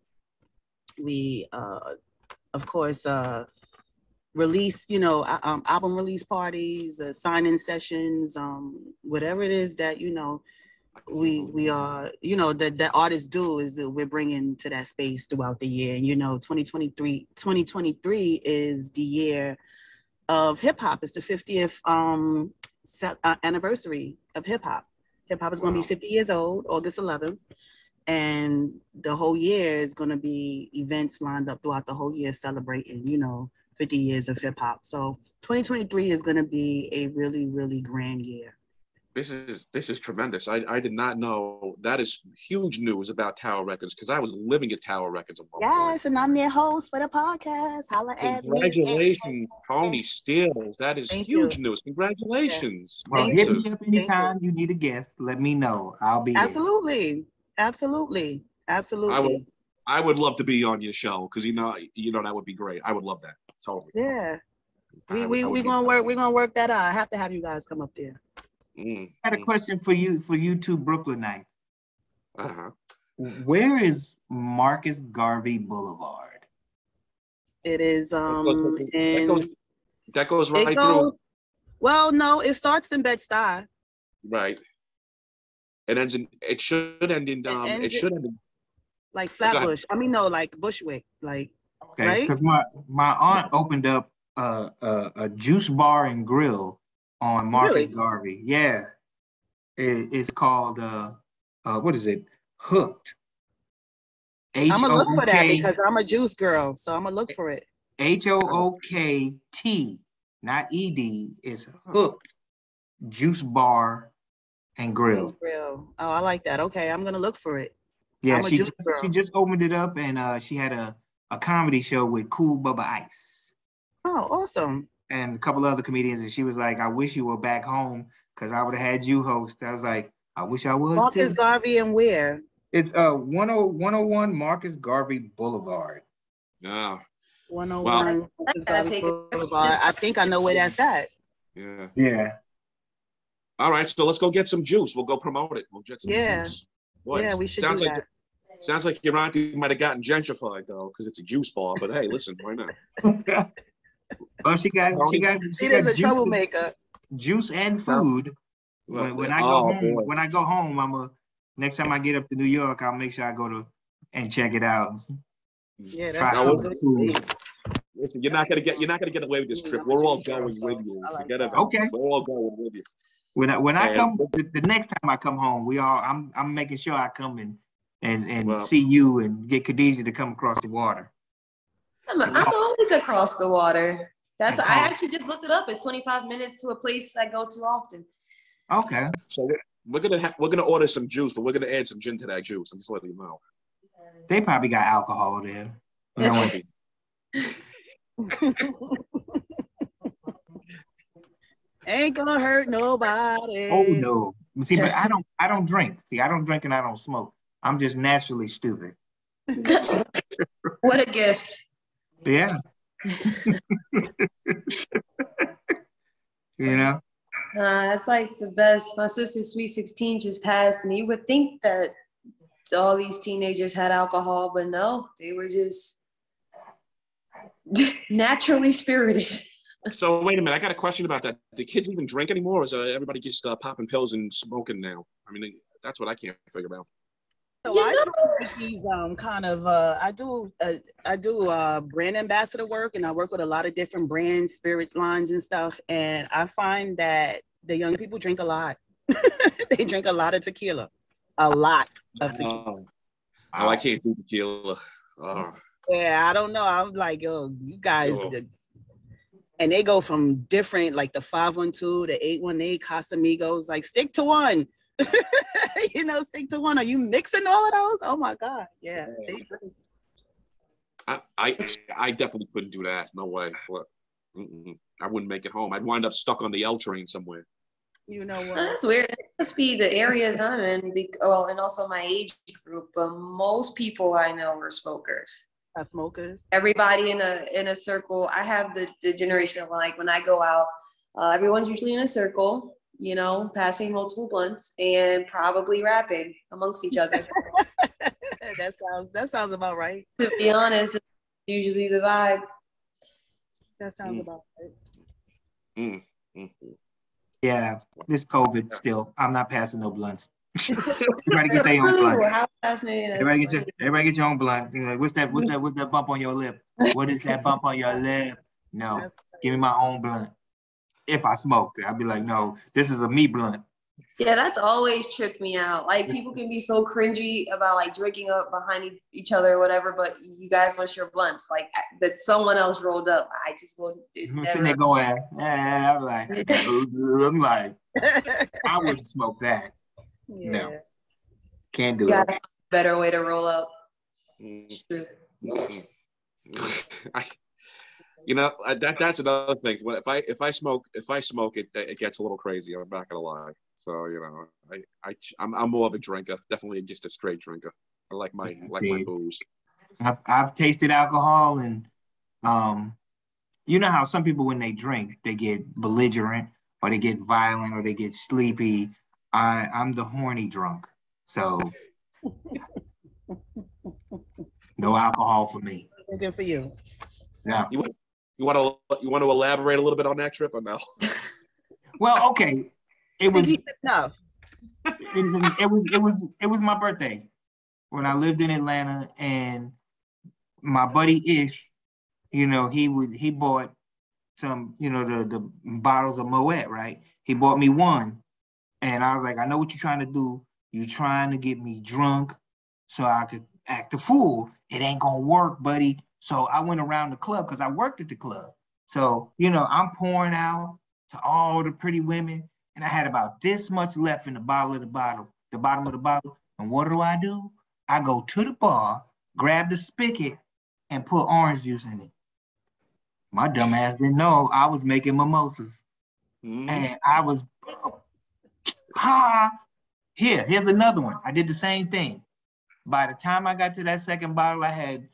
[SPEAKER 4] We, of course, release, you know, album release parties, sign-in sessions, whatever it is that, you know, we are, you know, that artists do, is that we're bringing to that space throughout the year. And, you know, 2023 is the year of hip hop. It's the 50th anniversary of hip hop. Hip hop is going to be 50 years old, August 11th. And the whole year is going to be events lined up throughout the whole year celebrating, you know, 50 years of hip hop. So 2023 is going to be a really, really grand year.
[SPEAKER 2] This is tremendous. I did not know. That is huge news about Tower Records, because I was living at Tower Records at one point.
[SPEAKER 4] And I'm their host for the podcast. Holla at me.
[SPEAKER 2] Congratulations, ToniSteelz. That is huge news. Congratulations.
[SPEAKER 1] Well, hit me up anytime you need a guest. Let me know. I'll be
[SPEAKER 4] Absolutely. Absolutely. Absolutely.
[SPEAKER 2] I would love to be on your show, because you know that would be great. I would love that. Totally.
[SPEAKER 4] Yeah. We're gonna work that out. I have to have you guys come up there.
[SPEAKER 1] I had a question for you two Brooklynites.
[SPEAKER 2] Uh-huh.
[SPEAKER 1] Where is Marcus Garvey Boulevard?
[SPEAKER 4] It is
[SPEAKER 2] that goes right through.
[SPEAKER 4] Well, no, it starts in Bed-Stuy.
[SPEAKER 2] Right. It should end in
[SPEAKER 4] like Flatbush. I mean, no, like Bushwick, like.
[SPEAKER 1] Okay,
[SPEAKER 4] right?
[SPEAKER 1] Because my aunt opened up a juice bar and grill on Marcus Garvey. Yeah, it's called what is it? Hooked.
[SPEAKER 4] I'm gonna look for that because I'm a juice girl, so I'm gonna look for it.
[SPEAKER 1] HOOKT, not ED. It's Hooked Juice Bar and Grill.
[SPEAKER 4] Oh, I like that. Okay, I'm gonna look for it.
[SPEAKER 1] Yeah, she just opened it up, and she had a comedy show with Cool Bubba Ice.
[SPEAKER 4] Oh, awesome.
[SPEAKER 1] And a couple of other comedians, and she was like, I wish you were back home, because I would have had you host. I was like, I wish I was
[SPEAKER 4] Marcus Garvey, and where?
[SPEAKER 1] It's 101 Marcus Garvey Boulevard.
[SPEAKER 2] Yeah.
[SPEAKER 4] 101 Marcus Garvey Boulevard. I think I know where that's at.
[SPEAKER 2] Yeah.
[SPEAKER 1] Yeah.
[SPEAKER 2] All right, so let's go get some juice. We'll go promote it. We'll get some juice. Boy,
[SPEAKER 4] yeah, we should do that.
[SPEAKER 2] Sounds like your auntie might have gotten gentrified though, because it's a juice bar. But hey, listen, why not?
[SPEAKER 1] Well, she got
[SPEAKER 4] a troublemaker.
[SPEAKER 1] Juice and food. When I go home, next time I get up to New York, I'll make sure I go and check it out.
[SPEAKER 4] Yeah, that's good food.
[SPEAKER 2] Listen, you're not gonna get away with this trip. We're all going with you. Forget about it.
[SPEAKER 1] Okay.
[SPEAKER 2] We're all going with you.
[SPEAKER 1] When I come the next time I come home, I'm making sure I come and see you and get Khadijah to come across the water.
[SPEAKER 3] I'm always across the water. I actually just looked it up. It's 25 minutes to a place I go to often.
[SPEAKER 1] Okay.
[SPEAKER 2] So we're gonna order some juice, but we're gonna add some gin to that juice. I'm just letting you know.
[SPEAKER 1] They probably got alcohol there.
[SPEAKER 4] Ain't gonna hurt nobody.
[SPEAKER 1] Oh no. See, but I don't drink. See, I don't drink and I don't smoke. I'm just naturally stupid.
[SPEAKER 3] What a gift.
[SPEAKER 1] Yeah. You know?
[SPEAKER 3] That's like the best. My sister's sweet 16 just passed, and you would think that all these teenagers had alcohol, but no, they were just naturally spirited.
[SPEAKER 2] So wait a minute, I got a question about that. Do kids even drink anymore, or is everybody just popping pills and smoking now? I mean, that's what I can't figure out.
[SPEAKER 4] So I do these I do brand ambassador work, and I work with a lot of different brand spirit lines and stuff. And I find that the young people drink a lot. They drink a lot of tequila, a lot of tequila.
[SPEAKER 2] Oh, I can't do tequila. Oh.
[SPEAKER 4] Yeah, I don't know. I'm like, yo, you guys, and they go from different, like the 512, the 818, Casamigos. Like, stick to one. You know, stick to one. Are you mixing all of those? Oh my God. Yeah.
[SPEAKER 2] I definitely couldn't do that. No way. I wouldn't make it home. I'd wind up stuck on the L train somewhere.
[SPEAKER 4] You know what?
[SPEAKER 3] That's weird. It must be the areas I'm in. And also my age group. But most people I know are smokers.
[SPEAKER 4] Are smokers.
[SPEAKER 3] Everybody in a circle. I have the generation of like when I go out, everyone's usually in a circle. You know, passing multiple blunts and probably rapping amongst each other.
[SPEAKER 4] That sounds about right.
[SPEAKER 3] To be honest, it's usually the vibe.
[SPEAKER 4] That sounds about right.
[SPEAKER 1] Yeah, this COVID still. I'm not passing no blunts. Everybody get their own blunt.
[SPEAKER 3] How fascinating!
[SPEAKER 1] Everybody get your own blunt. You're like, what's that bump on your lip? What is that bump on your lip? No, give me my own blunt. If I smoked it, I'd be like, no, this is a me blunt.
[SPEAKER 3] Yeah, that's always tripped me out. Like people can be so cringy about like drinking up behind each other or whatever, but you guys want your blunts like that someone else rolled up. I just wouldn't.
[SPEAKER 1] I'm sitting there going, I'm like, I wouldn't smoke that. Yeah. No, can't do it.
[SPEAKER 3] Better way to roll up.
[SPEAKER 2] You know, that's another thing. If I smoke it gets a little crazy. I'm not gonna lie. So you know, I'm more of a drinker. Definitely just a straight drinker. I like my booze.
[SPEAKER 1] I've tasted alcohol, and you know how some people when they drink they get belligerent or they get violent or they get sleepy. I'm the horny drunk. So no alcohol for me.
[SPEAKER 4] Good for you.
[SPEAKER 1] Yeah.
[SPEAKER 2] You want to elaborate a little bit on that trip or no?
[SPEAKER 1] Well, okay. It was
[SPEAKER 4] enough.
[SPEAKER 1] It was my birthday when I lived in Atlanta, and my buddy Ish, you know, he bought some, you know, the bottles of Moet, right? He bought me one, and I was like, I know what you're trying to do. You're trying to get me drunk so I could act a fool. It ain't gonna work, buddy. So I went around the club because I worked at the club. So, you know, I'm pouring out to all the pretty women, and I had about this much left in the bottom of the bottle. And what do? I go to the bar, grab the spigot, and put orange juice in it. My dumb ass didn't know I was making mimosas. And I was, here's another one. I did the same thing. By the time I got to that second bottle, I had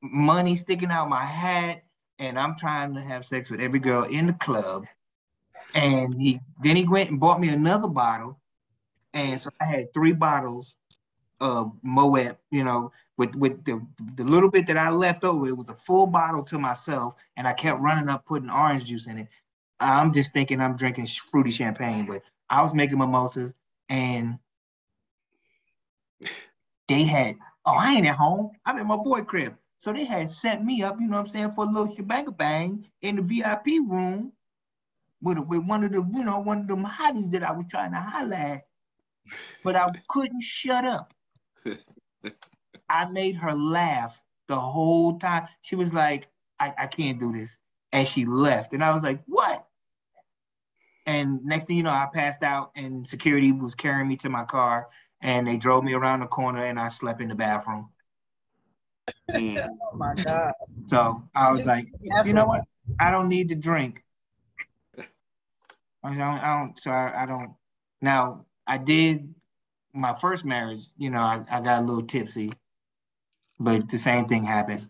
[SPEAKER 1] money sticking out my hat, and I'm trying to have sex with every girl in the club. And he went and bought me another bottle, and so I had 3 bottles of Moet, you know, with the little bit that I left over. It was a full bottle to myself, and I kept running up putting orange juice in it. I'm just thinking I'm drinking fruity champagne, but I was making mimosas, and they had, I ain't at home. I'm at my boy crib. So they had sent me up, you know what I'm saying, for a little shebang bang in the VIP room with one of the, you know, one of them hotties that I was trying to holler at, but I couldn't shut up. I made her laugh the whole time. She was like, I can't do this. And she left. And I was like, what? And next thing you know, I passed out and security was carrying me to my car and they drove me around the corner and I slept in the bathroom.
[SPEAKER 4] Oh my God.
[SPEAKER 1] So I was like, you know what? I don't need to drink. I don't. Now, I did my first marriage, you know, I got a little tipsy, but the same thing happened.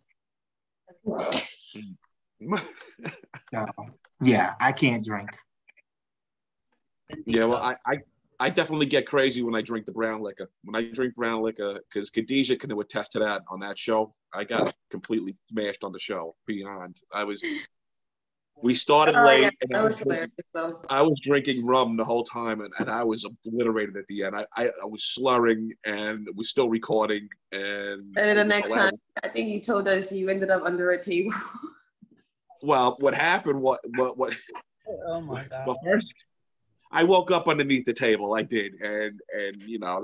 [SPEAKER 1] So, yeah, I can't drink.
[SPEAKER 2] Yeah, well, I definitely get crazy when I drink the brown liquor. When I drink brown liquor, because Khadijah can attest to that on that show. I got completely smashed on the show. We started late.
[SPEAKER 3] Yeah, that was hilarious,
[SPEAKER 2] I was drinking rum the whole time, and I was obliterated at the end. I was slurring, and was still recording. And
[SPEAKER 3] then the next time, I think you told us you ended up under a table.
[SPEAKER 2] Well, what happened? What?
[SPEAKER 4] Oh my God!
[SPEAKER 2] Well, first, I woke up underneath the table. I did, and you know,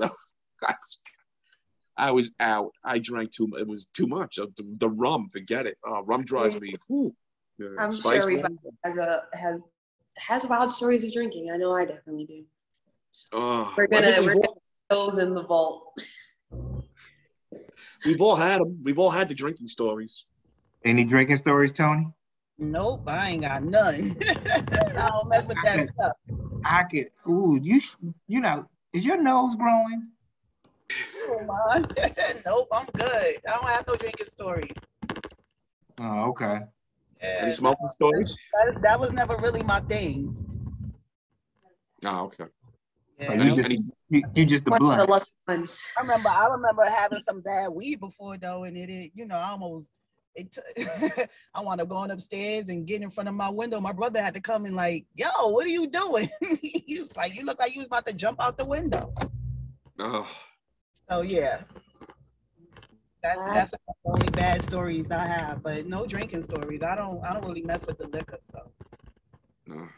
[SPEAKER 2] I was out. I drank too much. It was too much. The rum, forget it. Rum drives me.
[SPEAKER 3] I'm sure everybody has wild stories of drinking. I know I definitely do. We're gonna those in the vault.
[SPEAKER 2] We've all had them. We've all had the drinking stories.
[SPEAKER 1] Any drinking stories, Tony?
[SPEAKER 4] Nope, I ain't got none. I don't mess with that stuff.
[SPEAKER 1] I could. Ooh, you know, is your nose growing?
[SPEAKER 4] Nope, I'm good. I don't have no drinking stories.
[SPEAKER 1] Oh, okay.
[SPEAKER 4] Yeah,
[SPEAKER 2] any smoking stories?
[SPEAKER 4] That was never really my thing.
[SPEAKER 2] Oh, okay.
[SPEAKER 1] Yeah, so you just the blunts.
[SPEAKER 4] I remember having some bad weed before though, and it you know, I wound up going upstairs and getting in front of my window. My brother had to come and like, yo, what are you doing? He was like, you look like you was about to jump out the window.
[SPEAKER 2] Oh.
[SPEAKER 4] So yeah. That's the only bad stories I have, but no drinking stories. I don't really mess with the liquor, so.
[SPEAKER 2] No.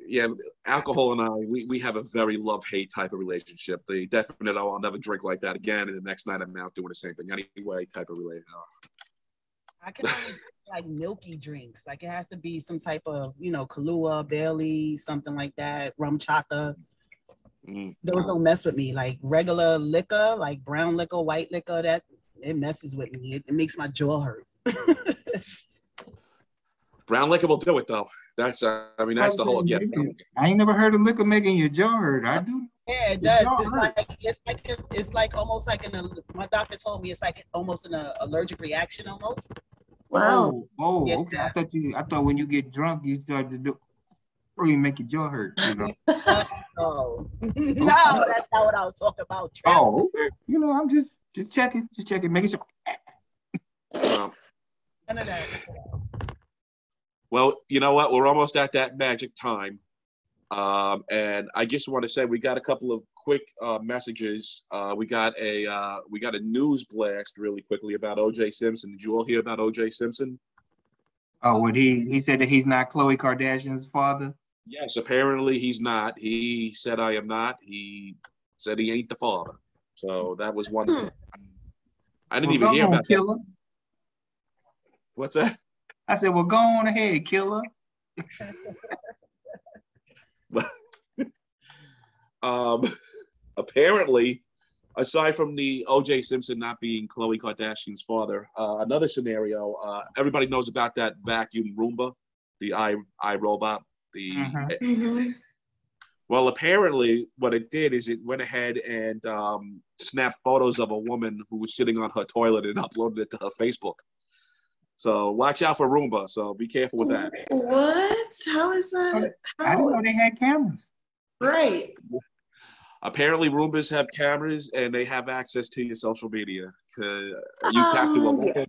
[SPEAKER 2] Yeah, alcohol and I, we have a very love-hate type of relationship. The definite, I'll never drink like that again, and the next night I'm out doing the same thing anyway type of relationship.
[SPEAKER 4] I can only drink like milky drinks. Like it has to be some type of, you know, Kahlua, Bailey, something like that, rum chata. Those don't mess with me. Like regular liquor, like brown liquor, white liquor, that it messes with me. It makes my jaw hurt.
[SPEAKER 2] Brown liquor will do it though. That's that's the whole. Yeah,
[SPEAKER 1] I ain't never heard of liquor making your jaw hurt. I do.
[SPEAKER 4] Yeah, it does. It's like almost like my doctor told me it's like almost an allergic reaction almost.
[SPEAKER 1] Wow. Oh, yeah. Okay. I thought when you get drunk you start to do. Really make your jaw hurt, you know.
[SPEAKER 4] No, that's not what I was talking about.
[SPEAKER 1] Oh, okay. You know, I'm just checking, making sure.
[SPEAKER 4] None of that.
[SPEAKER 2] Well, you know what? We're almost at that magic time, and I just want to say we got a couple of quick messages. We got a news blast really quickly about O.J. Simpson. Did you all hear about O.J. Simpson?
[SPEAKER 1] Oh, what he said that he's not Khloe Kardashian's father?
[SPEAKER 2] Yes, apparently he's not. He said, I am not. He said he ain't the father. So that was one. I didn't even hear about that. What's that?
[SPEAKER 1] I said, well, go on ahead, killer.
[SPEAKER 2] Apparently, aside from the O.J. Simpson not being Khloe Kardashian's father, another scenario, everybody knows about that vacuum Roomba, the iRobot. Well, apparently what it did is it went ahead and snapped photos of a woman who was sitting on her toilet and uploaded it to her Facebook. So watch out for Roomba. So be careful with that.
[SPEAKER 3] What? How is that?
[SPEAKER 1] I didn't know they had cameras.
[SPEAKER 3] Right.
[SPEAKER 2] Apparently Roombas have cameras and they have access to your social media. You have to.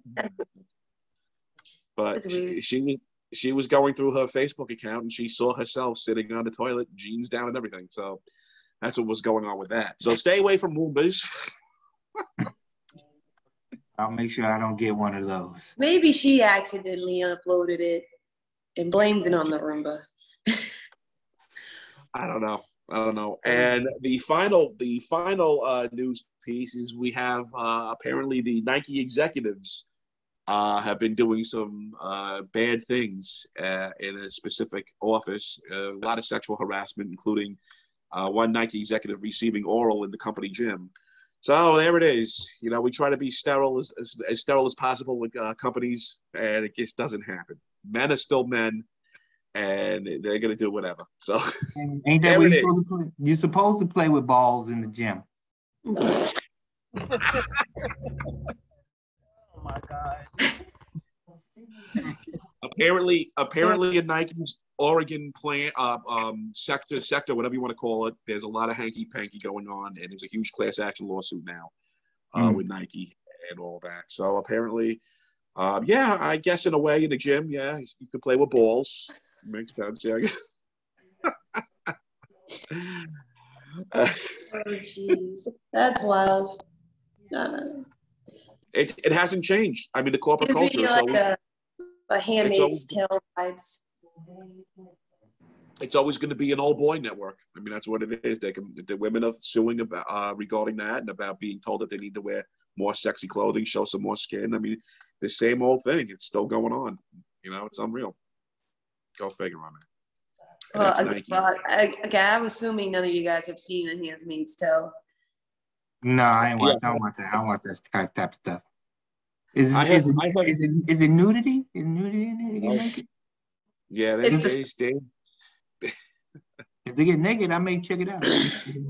[SPEAKER 2] But she was going through her Facebook account and she saw herself sitting on the toilet, jeans down and everything. So that's what was going on with that. So stay away from Roombas.
[SPEAKER 1] I'll make sure I don't get one of those.
[SPEAKER 3] Maybe she accidentally uploaded it and blamed it on the Roomba.
[SPEAKER 2] I don't know. And the final news piece is we have apparently the Nike executives have been doing some bad things in a specific office. A lot of sexual harassment, including one Nike executive receiving oral in the company gym. So there it is. You know, we try to be sterile as sterile as possible with companies, and it just doesn't happen. Men are still men, and they're gonna do whatever. So
[SPEAKER 1] ain't that what you're supposed to play? You're supposed to play with balls in the gym.
[SPEAKER 4] Oh my gosh.
[SPEAKER 2] Apparently in Nike's Oregon plant, sector, whatever you want to call it, there's a lot of hanky-panky going on, and there's a huge class action lawsuit now with Nike and all that. So apparently, yeah, I guess in a way in the gym, yeah, you could play with balls. Makes sense, yeah.
[SPEAKER 3] Oh, jeez. That's wild.
[SPEAKER 2] It hasn't changed. I mean, the corporate
[SPEAKER 3] Gives
[SPEAKER 2] culture.
[SPEAKER 3] me like a Handmaid's Tale vibes.
[SPEAKER 2] It's always going to be an old boy network. I mean, that's what it is. The women are suing about regarding that and about being told that they need to wear more sexy clothing, show some more skin. I mean, the same old thing. It's still going on. You know, it's unreal. Go figure on it.
[SPEAKER 3] Well, I'm assuming none of you guys have seen A Handmaid's Tale.
[SPEAKER 1] No, I ain't watch. I don't watch that. I don't watch that type of stuff. Is it nudity? Is nudity in it?
[SPEAKER 2] Yeah,
[SPEAKER 1] if they get naked, I may check it out.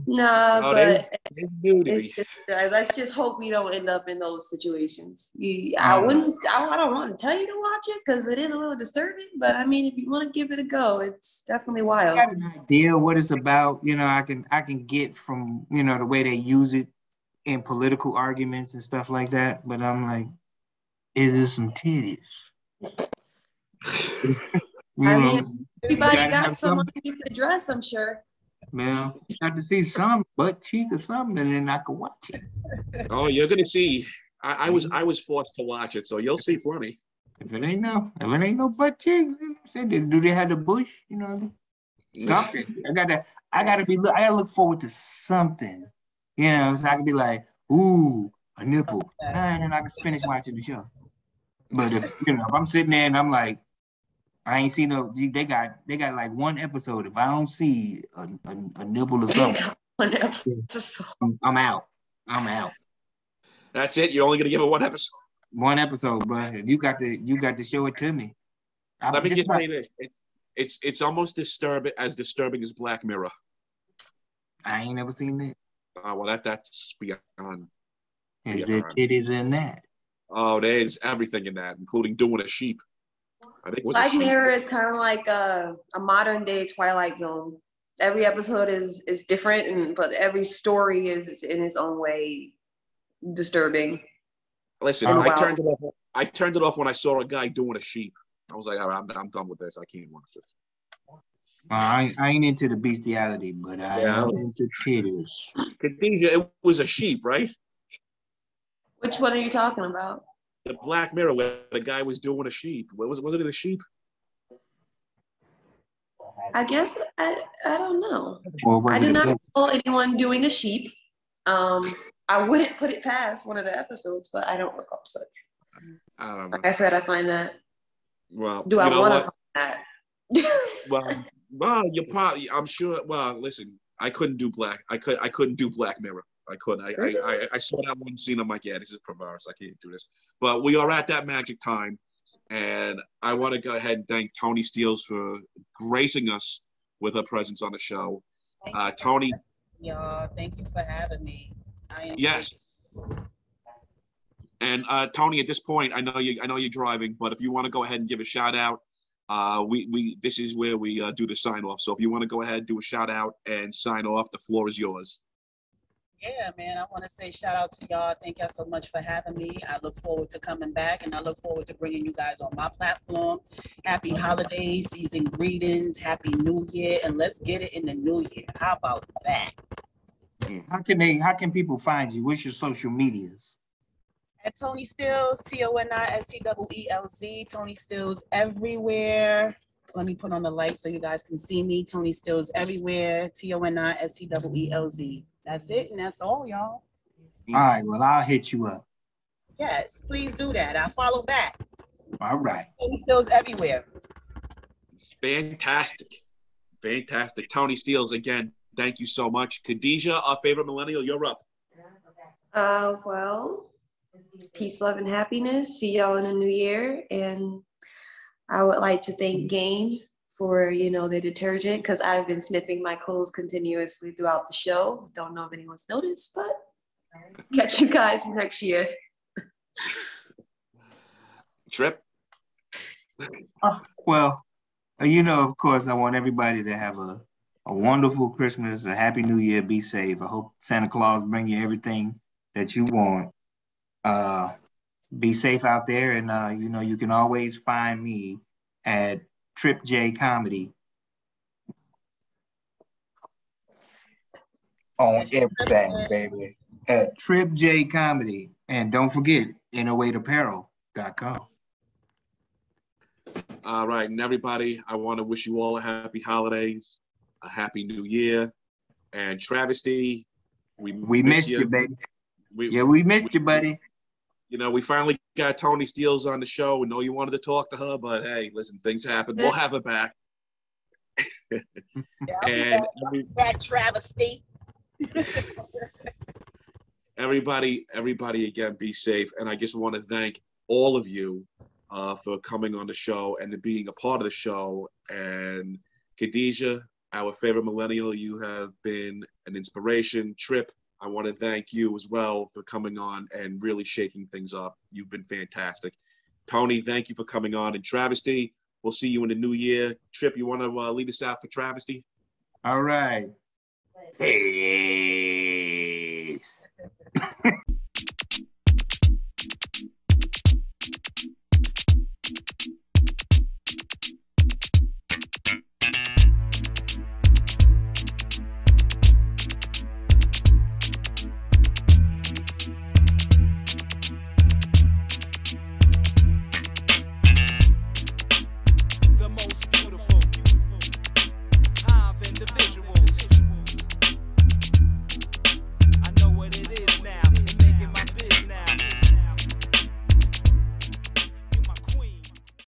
[SPEAKER 3] Nah, but it's just, let's just hope we don't end up in those situations. I don't want to tell you to watch it because it is a little disturbing. But I mean, if you want to give it a go, it's definitely wild.
[SPEAKER 1] I got an idea what it's about. You know, I can get from the way they use it in political arguments and stuff like that. But I'm like, is there some titties?
[SPEAKER 3] I mean, everybody got someone who needs to dress, I'm sure.
[SPEAKER 1] Well, got to see some butt cheek or something, and then I could watch it.
[SPEAKER 2] Oh, you're gonna see. I was forced to watch it, so you'll see plenty.
[SPEAKER 1] If it ain't no butt cheeks, do they have the bush? You know, something. I gotta look forward to something. You know, so I can be like, ooh, a nipple, and then I can finish watching the show. But if I'm sitting there and I'm like, I ain't seen no. They got like one episode. If I don't see a nipple or something, I'm out.
[SPEAKER 2] That's it. You're only gonna give it one episode.
[SPEAKER 1] One episode, bro. You got to show it to me.
[SPEAKER 2] Let me just tell you this. It's almost disturbing as Black Mirror.
[SPEAKER 1] I ain't never seen that.
[SPEAKER 2] Well, that's beyond.
[SPEAKER 1] Is there titties in that?
[SPEAKER 2] Oh, there's everything in that, including doing a sheep. I think
[SPEAKER 3] Black Mirror is kind of like a modern day Twilight Zone. Every episode is different, but every story is in its own way disturbing.
[SPEAKER 2] Listen, I turned it off when I saw a guy doing a sheep. I was like, all right, I'm done with this. I can't watch this.
[SPEAKER 1] I ain't into the bestiality, but I'm into titties.
[SPEAKER 2] Khadijah, it was a sheep, right?
[SPEAKER 3] Which one are you talking about?
[SPEAKER 2] The Black Mirror, where the guy was doing a sheep. Wasn't it a sheep?
[SPEAKER 3] I guess I don't know.
[SPEAKER 1] Well,
[SPEAKER 3] I do not recall anyone doing a sheep. I wouldn't put it past one of the episodes, but I don't recall such.
[SPEAKER 2] I don't know.
[SPEAKER 3] Like I said, I find that.
[SPEAKER 2] Well,
[SPEAKER 3] do I want to find
[SPEAKER 2] that? well, you probably. I'm sure. Well, listen, I couldn't do Black. I couldn't do Black Mirror. I couldn't. I saw that one scene. I'm like, yeah, this is perverse. I can't do this. But we are at that magic time, and I want to go ahead and thank ToniSteelz for gracing us with her presence on the show. Tony,
[SPEAKER 4] y'all, thank you for having me.
[SPEAKER 2] Yes. And Tony, at this point, I know you're driving, but if you want to go ahead and give a shout out, this is where we do the sign off. So if you want to go ahead, do a shout out and sign off, the floor is yours.
[SPEAKER 4] Yeah, man, I want to say shout out to y'all. Thank y'all so much for having me. I look forward to coming back, and I look forward to bringing you guys on my platform. Happy holidays, season greetings, happy new year, and let's get it in the new year. How about that?
[SPEAKER 1] How can people find you? What's your social medias?
[SPEAKER 4] At ToniSteelz, ToniSteelz, ToniSteelz everywhere. Let me put on the light so you guys can see me. ToniSteelz everywhere, ToniSteelz. That's it, and that's all, y'all.
[SPEAKER 1] All right, well, I'll hit you up.
[SPEAKER 4] Yes, please do that. I'll follow back.
[SPEAKER 1] All right.
[SPEAKER 4] ToniSteelz everywhere.
[SPEAKER 2] Fantastic. Fantastic. ToniSteelz, again, thank you so much. Khadijah, our favorite millennial, you're up.
[SPEAKER 3] Well, peace, love, and happiness. See y'all in the new year. And I would like to thank Game for, the detergent, because I've been sniffing my clothes continuously throughout the show. Don't know if anyone's noticed, but catch you guys next year.
[SPEAKER 2] Trip?
[SPEAKER 1] Well, of course, I want everybody to have a wonderful Christmas, a happy new year, be safe. I hope Santa Claus bring you everything that you want. Be safe out there, and you can always find me at Trip J Comedy on everything, baby. At Trip J Comedy, and don't forget innovateapparel.com.
[SPEAKER 2] All right, and everybody, I want to wish you all a happy holidays, a happy new year, and Travesty, we
[SPEAKER 1] missed you, baby. We missed you, buddy.
[SPEAKER 2] We finally got ToniSteelz on the show. We know you wanted to talk to her, but hey, listen, things happen. We'll have her back.
[SPEAKER 4] I'll be back, Travesty.
[SPEAKER 2] Everybody, again, be safe. And I just want to thank all of you for coming on the show and being a part of the show. And Khadijah, our favorite millennial, you have been an inspiration. Trip, I want to thank you as well for coming on and really shaking things up. You've been fantastic. Tony, thank you for coming on. And Travesty, we'll see you in the new year. Trip, you want to lead us out for Travesty?
[SPEAKER 1] All right. Peace.